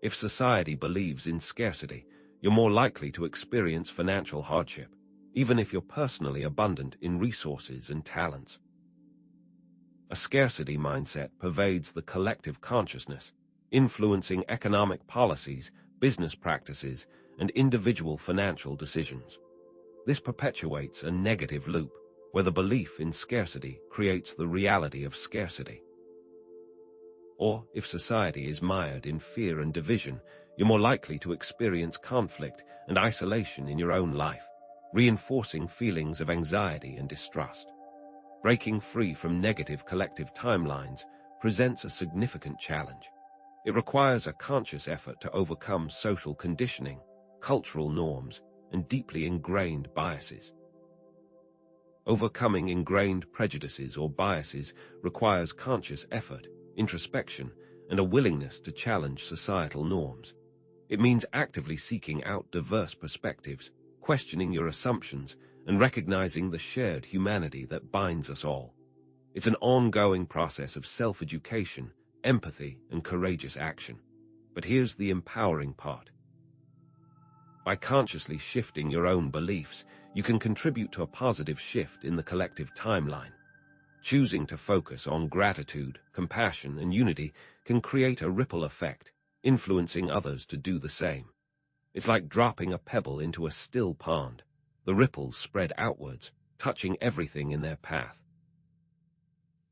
If society believes in scarcity, you're more likely to experience financial hardship, even if you're personally abundant in resources and talents. A scarcity mindset pervades the collective consciousness, influencing economic policies, business practices, and individual financial decisions. This perpetuates a negative loop, where the belief in scarcity creates the reality of scarcity. Or, if society is mired in fear and division, you're more likely to experience conflict and isolation in your own life, reinforcing feelings of anxiety and distrust. Breaking free from negative collective timelines presents a significant challenge. It requires a conscious effort to overcome social conditioning, cultural norms, and deeply ingrained biases. Overcoming ingrained prejudices or biases requires conscious effort, introspection, and a willingness to challenge societal norms. It means actively seeking out diverse perspectives, questioning your assumptions, and recognizing the shared humanity that binds us all. It's an ongoing process of self-education, empathy, and courageous action. But here's the empowering part. By consciously shifting your own beliefs, you can contribute to a positive shift in the collective timeline. Choosing to focus on gratitude, compassion, and unity can create a ripple effect, influencing others to do the same. It's like dropping a pebble into a still pond. The ripples spread outwards, touching everything in their path.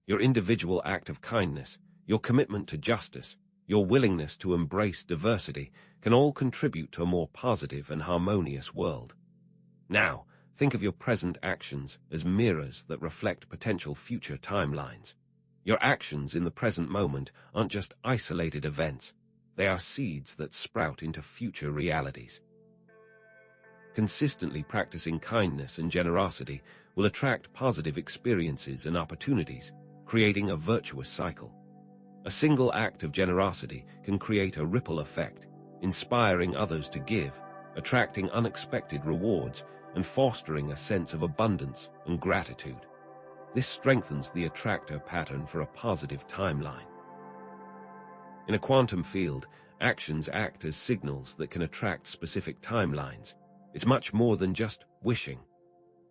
Your individual act of kindness, your commitment to justice, your willingness to embrace diversity can all contribute to a more positive and harmonious world. Now, Think of your present actions as mirrors that reflect potential future timelines. Your actions in the present moment aren't just isolated events. They are seeds that sprout into future realities. Consistently practicing kindness and generosity will attract positive experiences and opportunities, creating a virtuous cycle. A single act of generosity can create a ripple effect, inspiring others to give, attracting unexpected rewards, and fostering a sense of abundance and gratitude. This strengthens the attractor pattern for a positive timeline. In a quantum field, actions act as signals that can attract specific timelines. It's much more than just wishing.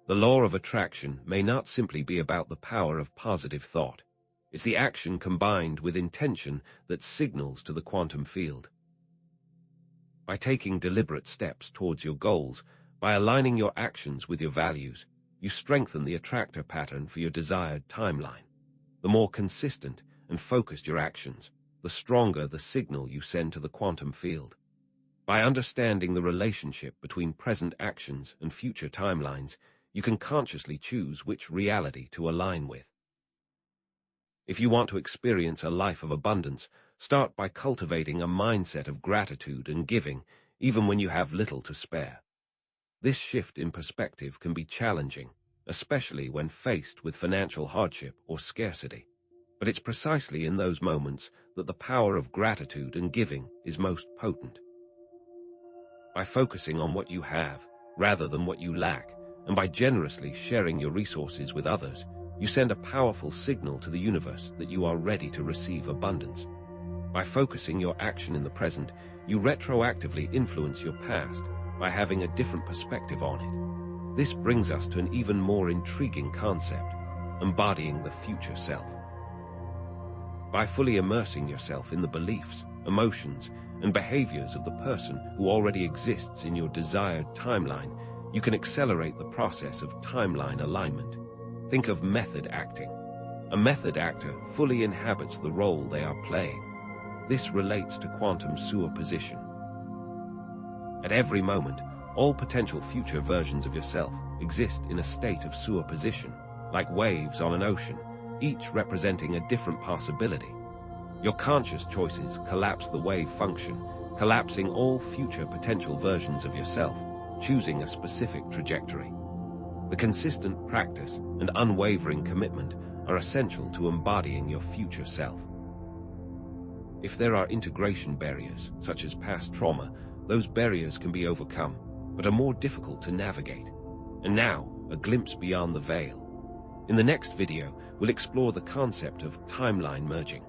The law of attraction may not simply be about the power of positive thought. It's the action combined with intention that signals to the quantum field. By taking deliberate steps towards your goals, by aligning your actions with your values, you strengthen the attractor pattern for your desired timeline. The more consistent and focused your actions, the stronger the signal you send to the quantum field. By understanding the relationship between present actions and future timelines, you can consciously choose which reality to align with. If you want to experience a life of abundance, start by cultivating a mindset of gratitude and giving, even when you have little to spare. This shift in perspective can be challenging, especially when faced with financial hardship or scarcity. But it's precisely in those moments that the power of gratitude and giving is most potent. By focusing on what you have, rather than what you lack, and by generously sharing your resources with others, you send a powerful signal to the universe that you are ready to receive abundance. By focusing your action in the present, you retroactively influence your past by having a different perspective on it. This brings us to an even more intriguing concept, embodying the future self. By fully immersing yourself in the beliefs, emotions, and behaviors of the person who already exists in your desired timeline, you can accelerate the process of timeline alignment. Think of method acting. A method actor fully inhabits the role they are playing. This relates to quantum superposition. At every moment, all potential future versions of yourself exist in a state of superposition, like waves on an ocean, each representing a different possibility. Your conscious choices collapse the wave function, collapsing all future potential versions of yourself, choosing a specific trajectory. The consistent practice and unwavering commitment are essential to embodying your future self. If there are integration barriers, such as past trauma, those barriers can be overcome, but are more difficult to navigate. And now, a glimpse beyond the veil. In the next video, we'll explore the concept of timeline merging,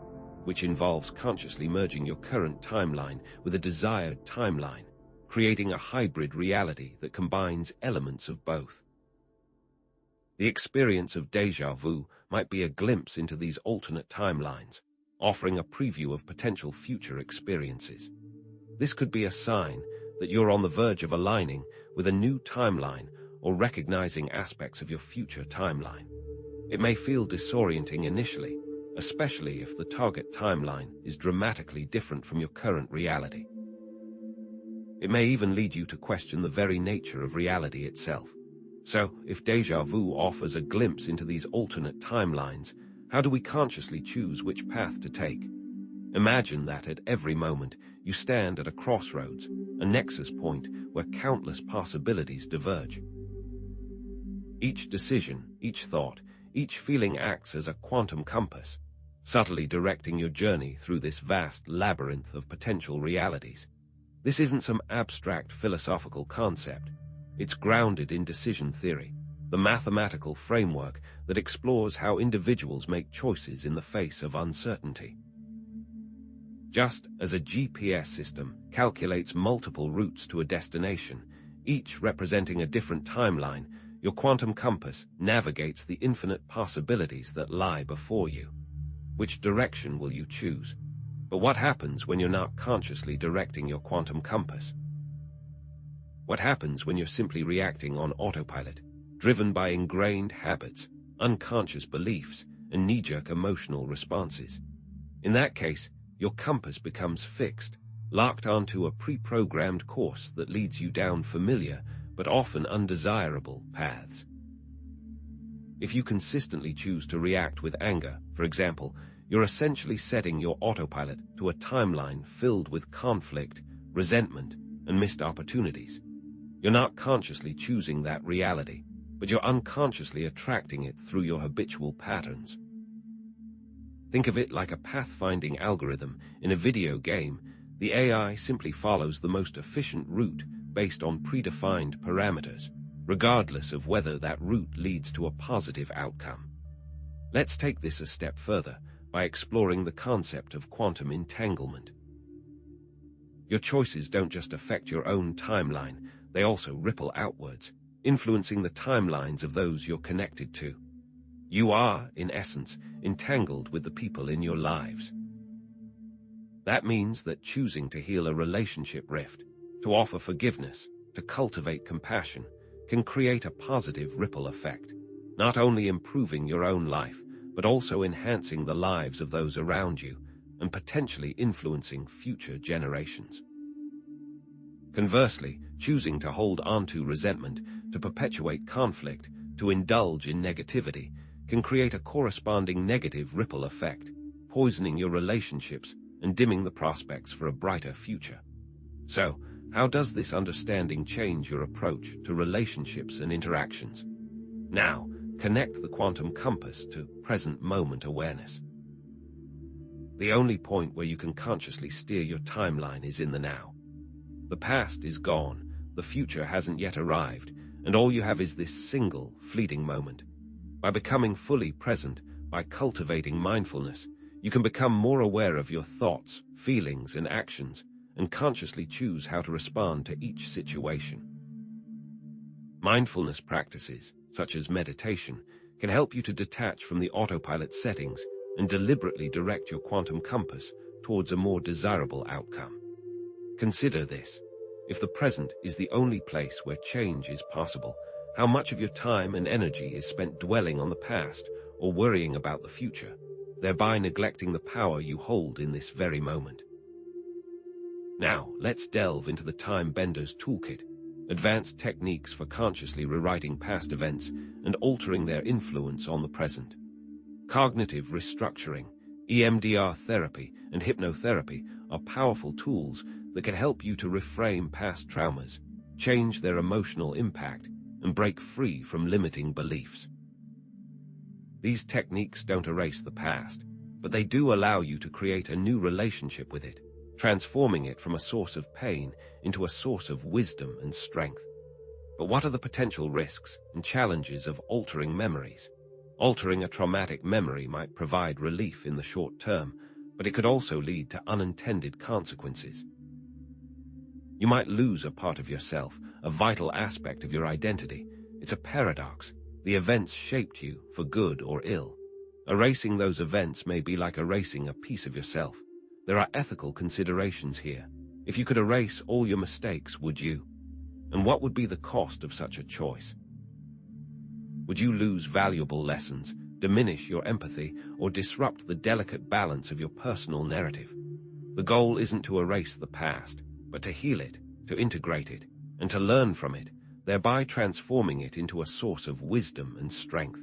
which involves consciously merging your current timeline with a desired timeline, creating a hybrid reality that combines elements of both. The experience of déjà vu might be a glimpse into these alternate timelines, offering a preview of potential future experiences. This could be a sign that you're on the verge of aligning with a new timeline or recognizing aspects of your future timeline. It may feel disorienting initially, especially if the target timeline is dramatically different from your current reality. It may even lead you to question the very nature of reality itself. So, if déjà vu offers a glimpse into these alternate timelines, how do we consciously choose which path to take? Imagine that at every moment you stand at a crossroads, a nexus point where countless possibilities diverge. Each decision, each thought, each feeling acts as a quantum compass, subtly directing your journey through this vast labyrinth of potential realities. This isn't some abstract philosophical concept. It's grounded in decision theory, the mathematical framework that explores how individuals make choices in the face of uncertainty. Just as a GPS system calculates multiple routes to a destination, each representing a different timeline, your quantum compass navigates the infinite possibilities that lie before you. Which direction will you choose? But what happens when you're not consciously directing your quantum compass? What happens when you're simply reacting on autopilot, driven by ingrained habits, unconscious beliefs, and knee-jerk emotional responses? In that case, your compass becomes fixed, locked onto a pre-programmed course that leads you down familiar but often undesirable paths. If you consistently choose to react with anger, for example, you're essentially setting your autopilot to a timeline filled with conflict, resentment, and missed opportunities. You're not consciously choosing that reality, but you're unconsciously attracting it through your habitual patterns. Think of it like a pathfinding algorithm in a video game. The AI simply follows the most efficient route based on predefined parameters, regardless of whether that route leads to a positive outcome. Let's take this a step further by exploring the concept of quantum entanglement. Your choices don't just affect your own timeline, they also ripple outwards, influencing the timelines of those you're connected to. You are, in essence, entangled with the people in your lives. That means that choosing to heal a relationship rift, to offer forgiveness, to cultivate compassion, can create a positive ripple effect, not only improving your own life, but also enhancing the lives of those around you and potentially influencing future generations. Conversely, choosing to hold onto resentment, to perpetuate conflict, to indulge in negativity, can create a corresponding negative ripple effect, poisoning your relationships and dimming the prospects for a brighter future. So, how does this understanding change your approach to relationships and interactions? Now, connect the quantum compass to present moment awareness. The only point where you can consciously steer your timeline is in the now. The past is gone, the future hasn't yet arrived, and all you have is this single, fleeting moment. By becoming fully present, by cultivating mindfulness, you can become more aware of your thoughts, feelings, and actions, and consciously choose how to respond to each situation. Mindfulness practices, such as meditation, can help you to detach from the autopilot settings and deliberately direct your quantum compass towards a more desirable outcome. Consider this. If the present is the only place where change is possible, how much of your time and energy is spent dwelling on the past or worrying about the future, thereby neglecting the power you hold in this very moment? Now, let's delve into the Time Bender's Toolkit, advanced techniques for consciously rewriting past events and altering their influence on the present. Cognitive restructuring, EMDR therapy, and hypnotherapy are powerful tools that can help you to reframe past traumas, change their emotional impact, and break free from limiting beliefs. These techniques don't erase the past, but they do allow you to create a new relationship with it, transforming it from a source of pain into a source of wisdom and strength. But what are the potential risks and challenges of altering memories? Altering a traumatic memory might provide relief in the short term, but it could also lead to unintended consequences. You might lose a part of yourself, a vital aspect of your identity. It's a paradox. The events shaped you, for good or ill. Erasing those events may be like erasing a piece of yourself. There are ethical considerations here. If you could erase all your mistakes, would you? And what would be the cost of such a choice? Would you lose valuable lessons, diminish your empathy, or disrupt the delicate balance of your personal narrative? The goal isn't to erase the past, but to heal it, to integrate it, and to learn from it, thereby transforming it into a source of wisdom and strength.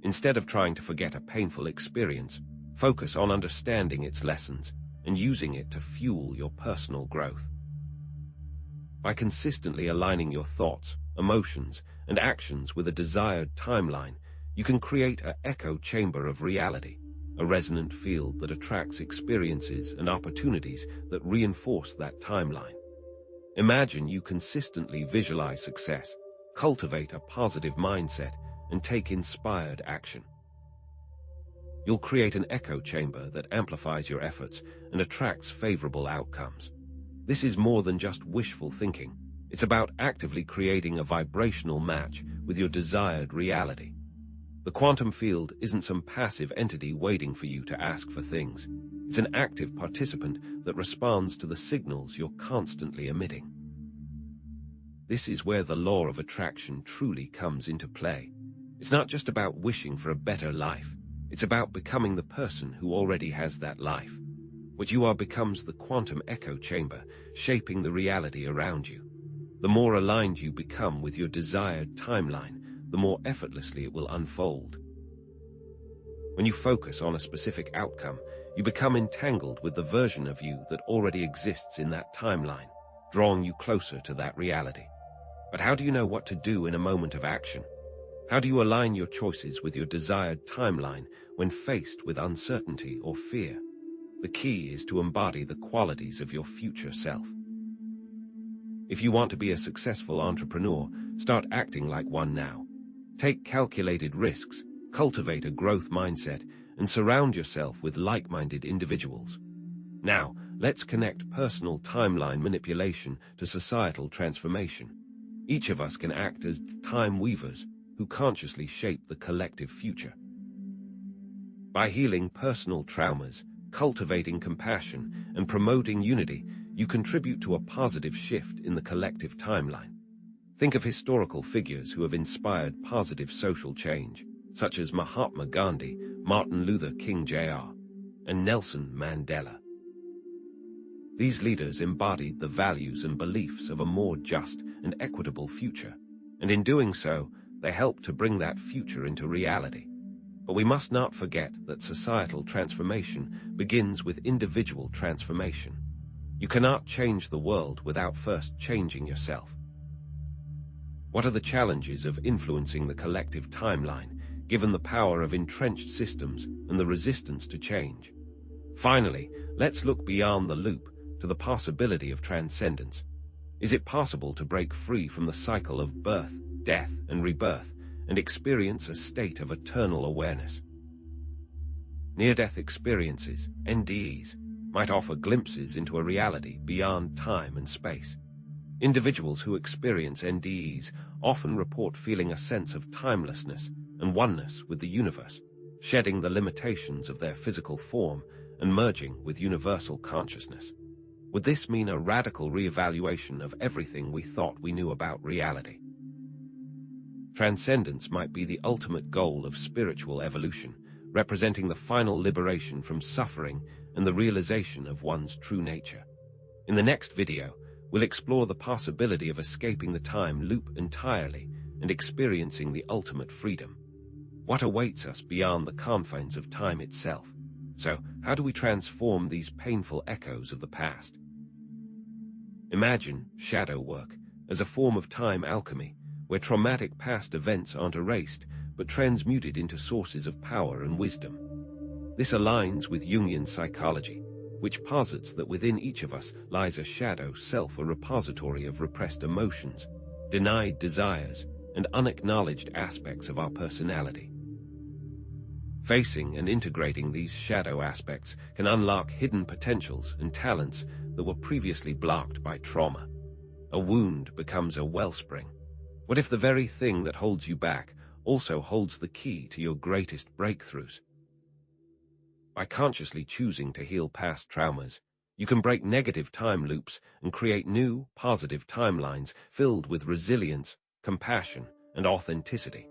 Instead of trying to forget a painful experience, focus on understanding its lessons and using it to fuel your personal growth. By consistently aligning your thoughts, emotions, and actions with a desired timeline, you can create an echo chamber of reality, a resonant field that attracts experiences and opportunities that reinforce that timeline. Imagine you consistently visualize success, cultivate a positive mindset, and take inspired action. You'll create an echo chamber that amplifies your efforts and attracts favorable outcomes. This is more than just wishful thinking. It's about actively creating a vibrational match with your desired reality. The quantum field isn't some passive entity waiting for you to ask for things. It's an active participant that responds to the signals you're constantly emitting. This is where the law of attraction truly comes into play. It's not just about wishing for a better life. It's about becoming the person who already has that life. What you are becomes the quantum echo chamber, shaping the reality around you. The more aligned you become with your desired timeline, the more effortlessly it will unfold. When you focus on a specific outcome, you become entangled with the version of you that already exists in that timeline, drawing you closer to that reality. But how do you know what to do in a moment of action? How do you align your choices with your desired timeline when faced with uncertainty or fear? The key is to embody the qualities of your future self. If you want to be a successful entrepreneur, start acting like one now. Take calculated risks, cultivate a growth mindset, and surround yourself with like-minded individuals. Now, let's connect personal timeline manipulation to societal transformation. Each of us can act as time weavers who consciously shape the collective future. By healing personal traumas, cultivating compassion, and promoting unity, you contribute to a positive shift in the collective timeline. Think of historical figures who have inspired positive social change, such as Mahatma Gandhi, Martin Luther King Jr., and Nelson Mandela. These leaders embodied the values and beliefs of a more just and equitable future, and in doing so, they helped to bring that future into reality. But we must not forget that societal transformation begins with individual transformation. You cannot change the world without first changing yourself. What are the challenges of influencing the collective timeline, given the power of entrenched systems and the resistance to change? Finally, let's look beyond the loop to the possibility of transcendence. Is it possible to break free from the cycle of birth, death, and rebirth and experience a state of eternal awareness? Near-death experiences, NDEs, might offer glimpses into a reality beyond time and space. Individuals who experience NDEs often report feeling a sense of timelessness and oneness with the universe, shedding the limitations of their physical form and merging with universal consciousness. Would this mean a radical reevaluation of everything we thought we knew about reality? Transcendence might be the ultimate goal of spiritual evolution, representing the final liberation from suffering and the realization of one's true nature. In the next video, we'll explore the possibility of escaping the time loop entirely and experiencing the ultimate freedom. What awaits us beyond the confines of time itself? So, how do we transform these painful echoes of the past? Imagine shadow work as a form of time alchemy, where traumatic past events aren't erased, but transmuted into sources of power and wisdom. This aligns with Jungian psychology, which posits that within each of us lies a shadow self, a repository of repressed emotions, denied desires, and unacknowledged aspects of our personality. Facing and integrating these shadow aspects can unlock hidden potentials and talents that were previously blocked by trauma. A wound becomes a wellspring. What if the very thing that holds you back also holds the key to your greatest breakthroughs? By consciously choosing to heal past traumas, you can break negative time loops and create new, positive timelines filled with resilience, compassion, and authenticity.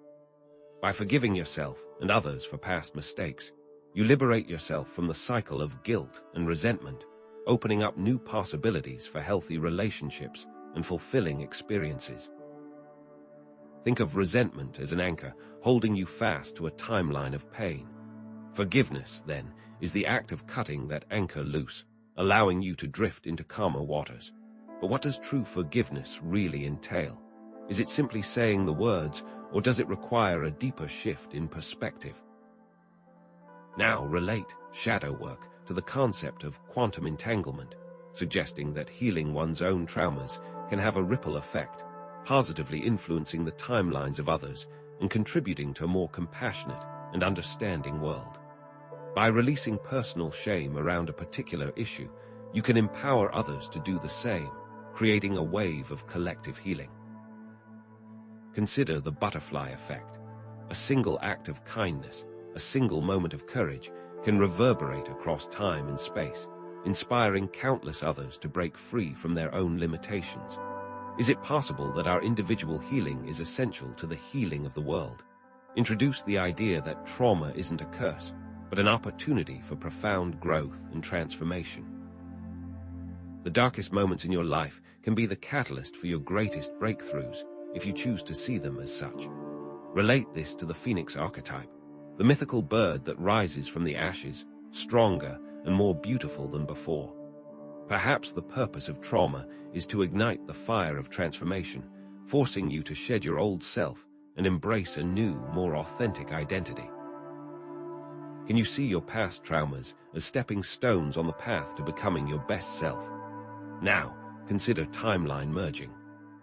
By forgiving yourself and others for past mistakes, you liberate yourself from the cycle of guilt and resentment, opening up new possibilities for healthy relationships and fulfilling experiences. Think of resentment as an anchor holding you fast to a timeline of pain. Forgiveness, then, is the act of cutting that anchor loose, allowing you to drift into calmer waters. But what does true forgiveness really entail? Is it simply saying the words, or does it require a deeper shift in perspective? Now relate shadow work to the concept of quantum entanglement, suggesting that healing one's own traumas can have a ripple effect, positively influencing the timelines of others and contributing to a more compassionate and understanding world. By releasing personal shame around a particular issue, you can empower others to do the same, creating a wave of collective healing. Consider the butterfly effect. A single act of kindness, a single moment of courage, can reverberate across time and space, inspiring countless others to break free from their own limitations. Is it possible that our individual healing is essential to the healing of the world? Introduce the idea that trauma isn't a curse, but an opportunity for profound growth and transformation. The darkest moments in your life can be the catalyst for your greatest breakthroughs, if you choose to see them as such. Relate this to the phoenix archetype, the mythical bird that rises from the ashes, stronger and more beautiful than before. Perhaps the purpose of trauma is to ignite the fire of transformation, forcing you to shed your old self and embrace a new, more authentic identity. Can you see your past traumas as stepping stones on the path to becoming your best self? Now, consider timeline merging.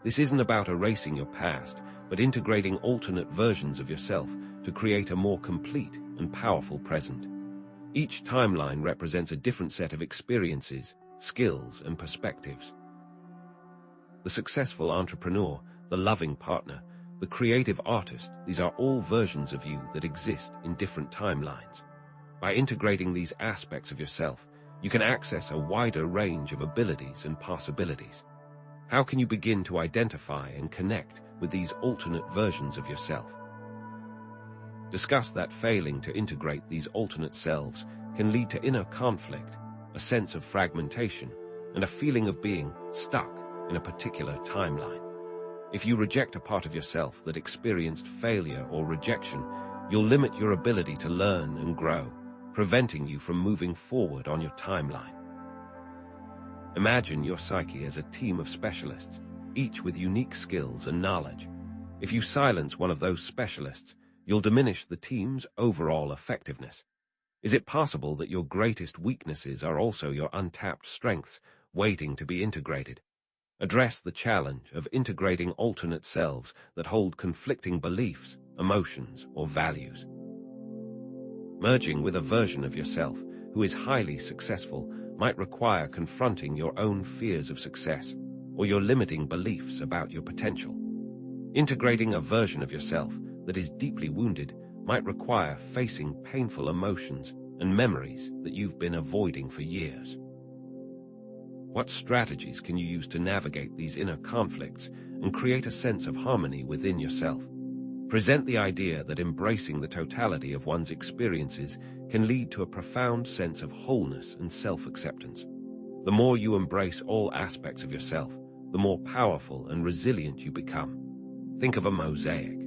This isn't about erasing your past, but integrating alternate versions of yourself to create a more complete and powerful present. Each timeline represents a different set of experiences, skills, and perspectives. The successful entrepreneur, the loving partner, the creative artist, these are all versions of you that exist in different timelines. By integrating these aspects of yourself, you can access a wider range of abilities and possibilities. How can you begin to identify and connect with these alternate versions of yourself? Discuss that failing to integrate these alternate selves can lead to inner conflict, a sense of fragmentation, and a feeling of being stuck in a particular timeline. If you reject a part of yourself that experienced failure or rejection, you'll limit your ability to learn and grow, preventing you from moving forward on your timeline. Imagine your psyche as a team of specialists, each with unique skills and knowledge. If you silence one of those specialists, you'll diminish the team's overall effectiveness. Is it possible that your greatest weaknesses are also your untapped strengths, waiting to be integrated? Address the challenge of integrating alternate selves that hold conflicting beliefs, emotions, or values. Merging with a version of yourself who is highly successful might require confronting your own fears of success or your limiting beliefs about your potential. Integrating a version of yourself that is deeply wounded might require facing painful emotions and memories that you've been avoiding for years. What strategies can you use to navigate these inner conflicts and create a sense of harmony within yourself? Present the idea that embracing the totality of one's experiences can lead to a profound sense of wholeness and self-acceptance. The more you embrace all aspects of yourself, the more powerful and resilient you become. Think of a mosaic.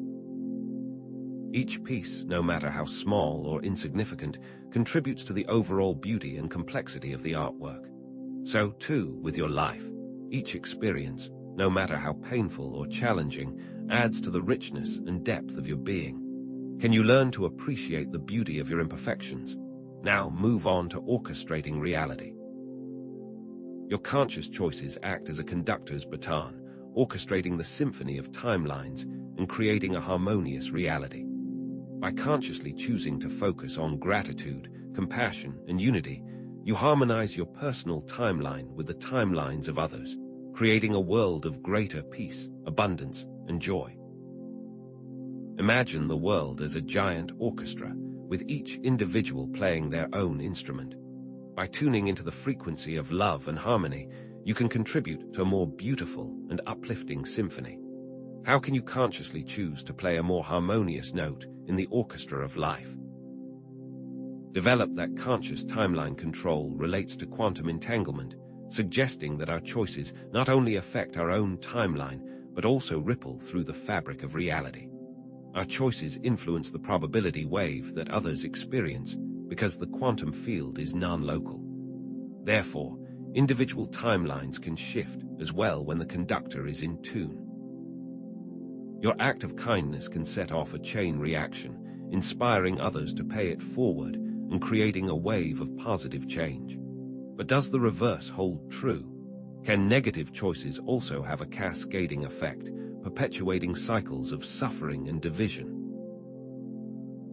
Each piece, no matter how small or insignificant, contributes to the overall beauty and complexity of the artwork. So, too, with your life, each experience, no matter how painful or challenging, adds to the richness and depth of your being. Can you learn to appreciate the beauty of your imperfections? Now move on to orchestrating reality. Your conscious choices act as a conductor's baton, orchestrating the symphony of timelines and creating a harmonious reality. By consciously choosing to focus on gratitude, compassion, and unity, you harmonize your personal timeline with the timelines of others, creating a world of greater peace, abundance, and joy. Imagine the world as a giant orchestra, with each individual playing their own instrument. By tuning into the frequency of love and harmony, you can contribute to a more beautiful and uplifting symphony. How can you consciously choose to play a more harmonious note in the orchestra of life? Develop that conscious timeline control relates to quantum entanglement, suggesting that our choices not only affect our own timeline, but also ripple through the fabric of reality. Our choices influence the probability wave that others experience because the quantum field is non-local. Therefore, individual timelines can shift as well when the conductor is in tune. Your act of kindness can set off a chain reaction, inspiring others to pay it forward and creating a wave of positive change. But does the reverse hold true? Can negative choices also have a cascading effect, perpetuating cycles of suffering and division?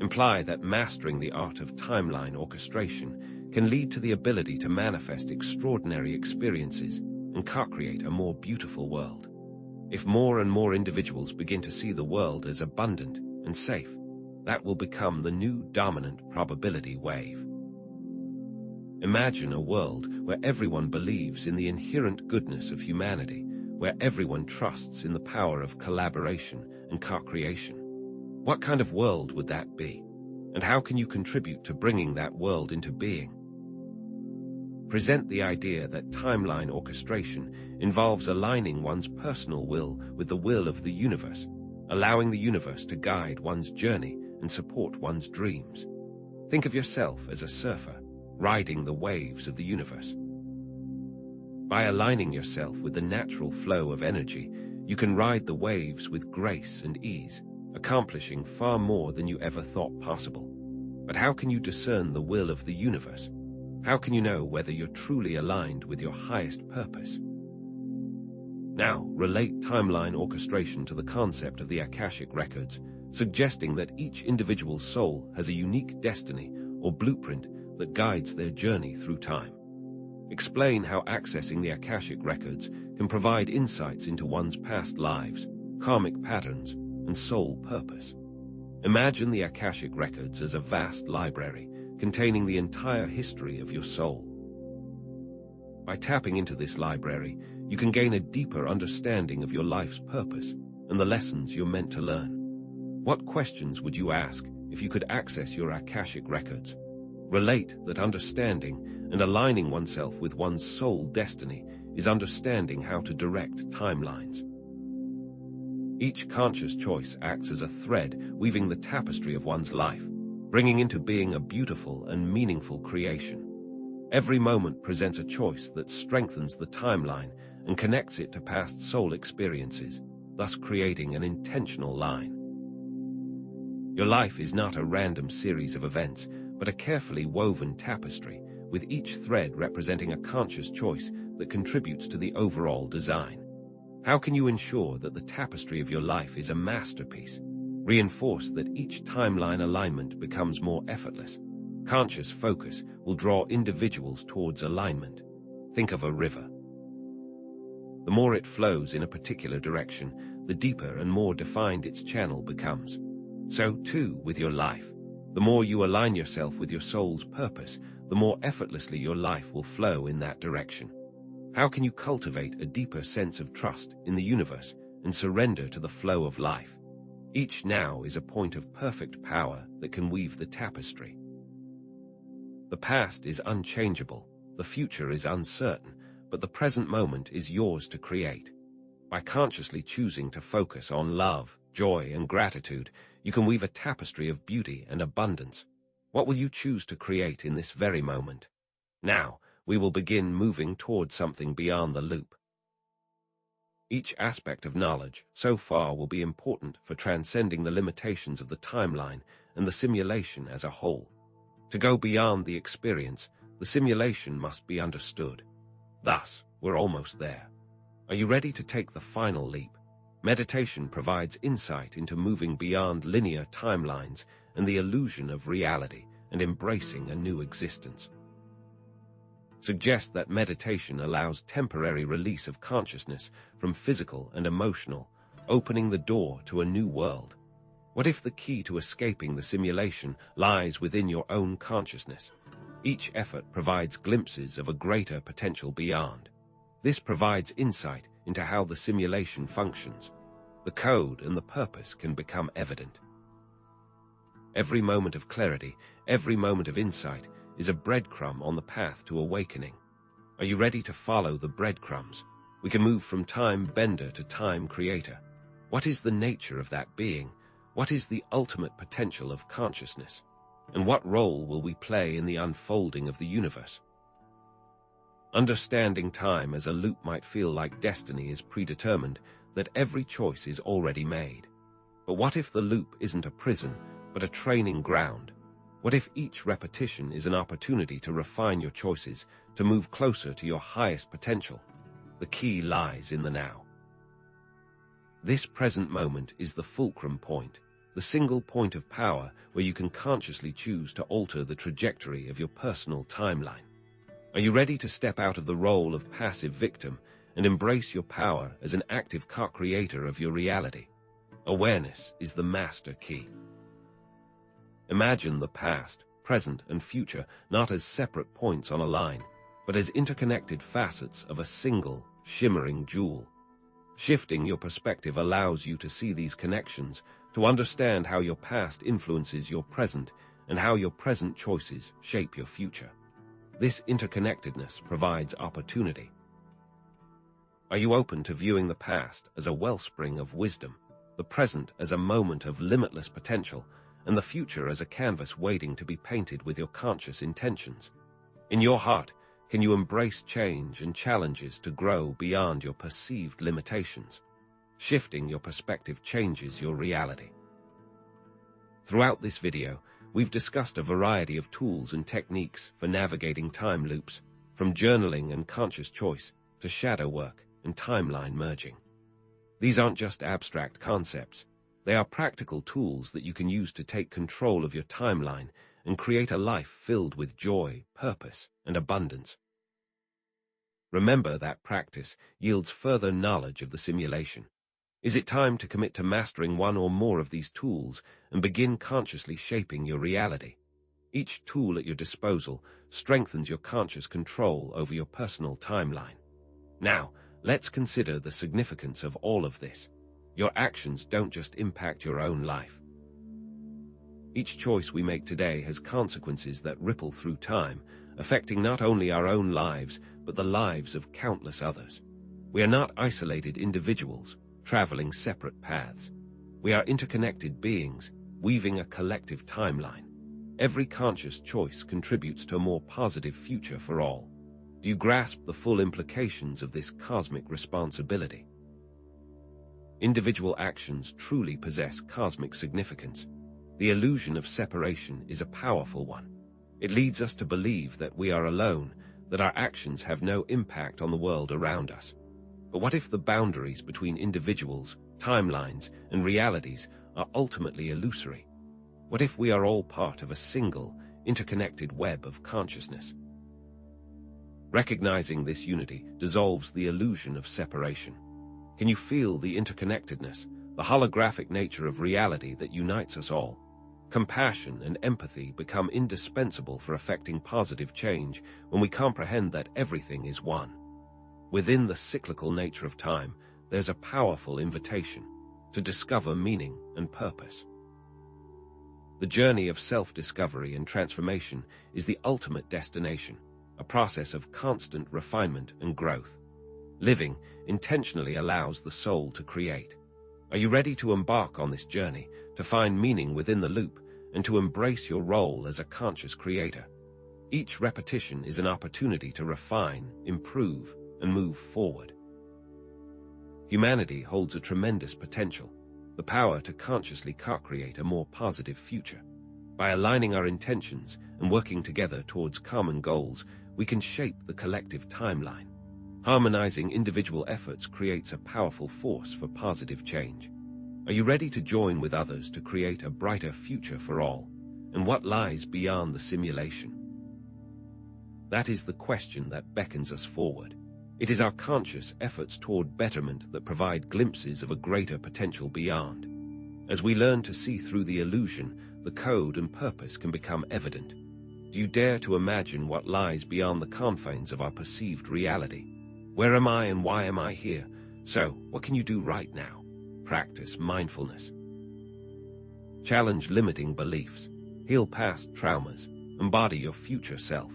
Imply that mastering the art of timeline orchestration can lead to the ability to manifest extraordinary experiences and co-create a more beautiful world. If more and more individuals begin to see the world as abundant and safe, that will become the new dominant probability wave. Imagine a world where everyone believes in the inherent goodness of humanity, where everyone trusts in the power of collaboration and co-creation. What kind of world would that be? And how can you contribute to bringing that world into being? present the idea that timeline orchestration involves aligning one's personal will with the will of the universe, allowing the universe to guide one's journey and support one's dreams. Think of yourself as a surfer, riding the waves of the universe. By aligning yourself with the natural flow of energy, you can ride the waves with grace and ease, accomplishing far more than you ever thought possible. But how can you discern the will of the universe? How can you know whether you're truly aligned with your highest purpose? Now, relate timeline orchestration to the concept of the Akashic records, suggesting that each individual soul has a unique destiny or blueprint that guides their journey through time. Explain how accessing the Akashic records can provide insights into one's past lives, karmic patterns, and soul purpose. Imagine the Akashic records as a vast library containing the entire history of your soul. By tapping into this library, you can gain a deeper understanding of your life's purpose and the lessons you're meant to learn. What questions would you ask if you could access your Akashic records? Relate that understanding and aligning oneself with one's soul destiny is understanding how to direct timelines. Each conscious choice acts as a thread weaving the tapestry of one's life, bringing into being a beautiful and meaningful creation. Every moment presents a choice that strengthens the timeline and connects it to past soul experiences, thus creating an intentional line. Your life is not a random series of events, but a carefully woven tapestry, with each thread representing a conscious choice that contributes to the overall design. How can you ensure that the tapestry of your life is a masterpiece? Reinforce that each timeline alignment becomes more effortless. Conscious focus will draw individuals towards alignment. Think of a river. The more it flows in a particular direction, the deeper and more defined its channel becomes. So, too, with your life. The more you align yourself with your soul's purpose, the more effortlessly your life will flow in that direction. How can you cultivate a deeper sense of trust in the universe and surrender to the flow of life? Each now is a point of perfect power that can weave the tapestry. The past is unchangeable, the future is uncertain, but the present moment is yours to create. By consciously choosing to focus on love, joy, and gratitude, you can weave a tapestry of beauty and abundance. What will you choose to create in this very moment? Now, we will begin moving towards something beyond the loop. Each aspect of knowledge so far will be important for transcending the limitations of the timeline and the simulation as a whole. To go beyond the experience, the simulation must be understood. Thus, we're almost there. Are you ready to take the final leap? Meditation provides insight into moving beyond linear timelines and the illusion of reality and embracing a new existence. Suggest that meditation allows temporary release of consciousness from physical and emotional, opening the door to a new world. What if the key to escaping the simulation lies within your own consciousness? Each effort provides glimpses of a greater potential beyond. This provides insight into how the simulation functions. The code and the purpose can become evident. Every moment of clarity, every moment of insight, is a breadcrumb on the path to awakening. Are you ready to follow the breadcrumbs? We can move from time bender to time creator. What is the nature of that being? What is the ultimate potential of consciousness? And what role will we play in the unfolding of the universe? Understanding time as a loop might feel like destiny is predetermined, that every choice is already made. But what if the loop isn't a prison, but a training ground? What if each repetition is an opportunity to refine your choices, to move closer to your highest potential? The key lies in the now. This present moment is the fulcrum point, the single point of power where you can consciously choose to alter the trajectory of your personal timeline. Are you ready to step out of the role of passive victim and embrace your power as an active co-creator of your reality? Awareness is the master key. Imagine the past, present, and future not as separate points on a line, but as interconnected facets of a single, shimmering jewel. Shifting your perspective allows you to see these connections, to understand how your past influences your present, and how your present choices shape your future. This interconnectedness provides opportunity. Are you open to viewing the past as a wellspring of wisdom, the present as a moment of limitless potential, and the future as a canvas waiting to be painted with your conscious intentions? In your heart, can you embrace change and challenges to grow beyond your perceived limitations? Shifting your perspective changes your reality. Throughout this video, we've discussed a variety of tools and techniques for navigating time loops, from journaling and conscious choice to shadow work and timeline merging. These aren't just abstract concepts. They are practical tools that you can use to take control of your timeline and create a life filled with joy, purpose, and abundance. Remember that practice yields further knowledge of the simulation. Is it time to commit to mastering one or more of these tools and begin consciously shaping your reality? Each tool at your disposal strengthens your conscious control over your personal timeline. Now, let's consider the significance of all of this. Your actions don't just impact your own life. Each choice we make today has consequences that ripple through time, affecting not only our own lives, but the lives of countless others. We are not isolated individuals, traveling separate paths. We are interconnected beings, weaving a collective timeline. Every conscious choice contributes to a more positive future for all. Do you grasp the full implications of this cosmic responsibility? Individual actions truly possess cosmic significance. The illusion of separation is a powerful one. It leads us to believe that we are alone, that our actions have no impact on the world around us. But what if the boundaries between individuals, timelines, and realities are ultimately illusory? What if we are all part of a single, interconnected web of consciousness? Recognizing this unity dissolves the illusion of separation. Can you feel the interconnectedness, the holographic nature of reality that unites us all? Compassion and empathy become indispensable for effecting positive change when we comprehend that everything is one. Within the cyclical nature of time, there's a powerful invitation to discover meaning and purpose. The journey of self-discovery and transformation is the ultimate destination, a process of constant refinement and growth. Living intentionally allows the soul to create. Are you ready to embark on this journey, to find meaning within the loop, and to embrace your role as a conscious creator? Each repetition is an opportunity to refine, improve, and move forward. Humanity holds a tremendous potential, the power to consciously co-create a more positive future. By aligning our intentions and working together towards common goals, we can shape the collective timeline. Harmonizing individual efforts creates a powerful force for positive change. Are you ready to join with others to create a brighter future for all? And what lies beyond the simulation? That is the question that beckons us forward. It is our conscious efforts toward betterment that provide glimpses of a greater potential beyond. As we learn to see through the illusion, the code and purpose can become evident. Do you dare to imagine what lies beyond the confines of our perceived reality? Where am I and why am I here? So, what can you do right now? Practice mindfulness. Challenge limiting beliefs. Heal past traumas. Embody your future self.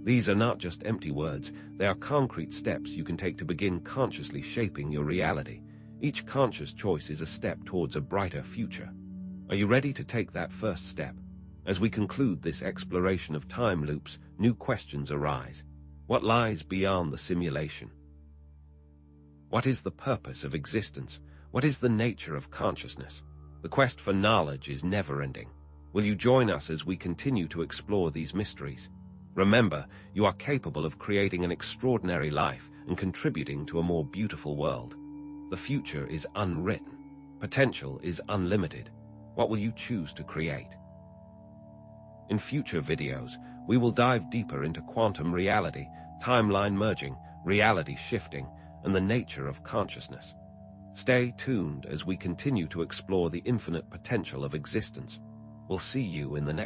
These are not just empty words, they are concrete steps you can take to begin consciously shaping your reality. Each conscious choice is a step towards a brighter future. Are you ready to take that first step? As we conclude this exploration of time loops, new questions arise. What lies beyond the simulation? What is the purpose of existence? What is the nature of consciousness? The quest for knowledge is never-ending. Will you join us as we continue to explore these mysteries? Remember, you are capable of creating an extraordinary life and contributing to a more beautiful world. The future is unwritten. Potential is unlimited. What will you choose to create? In future videos, we will dive deeper into quantum reality, timeline merging, reality shifting, and the nature of consciousness. Stay tuned as we continue to explore the infinite potential of existence. We'll see you in the next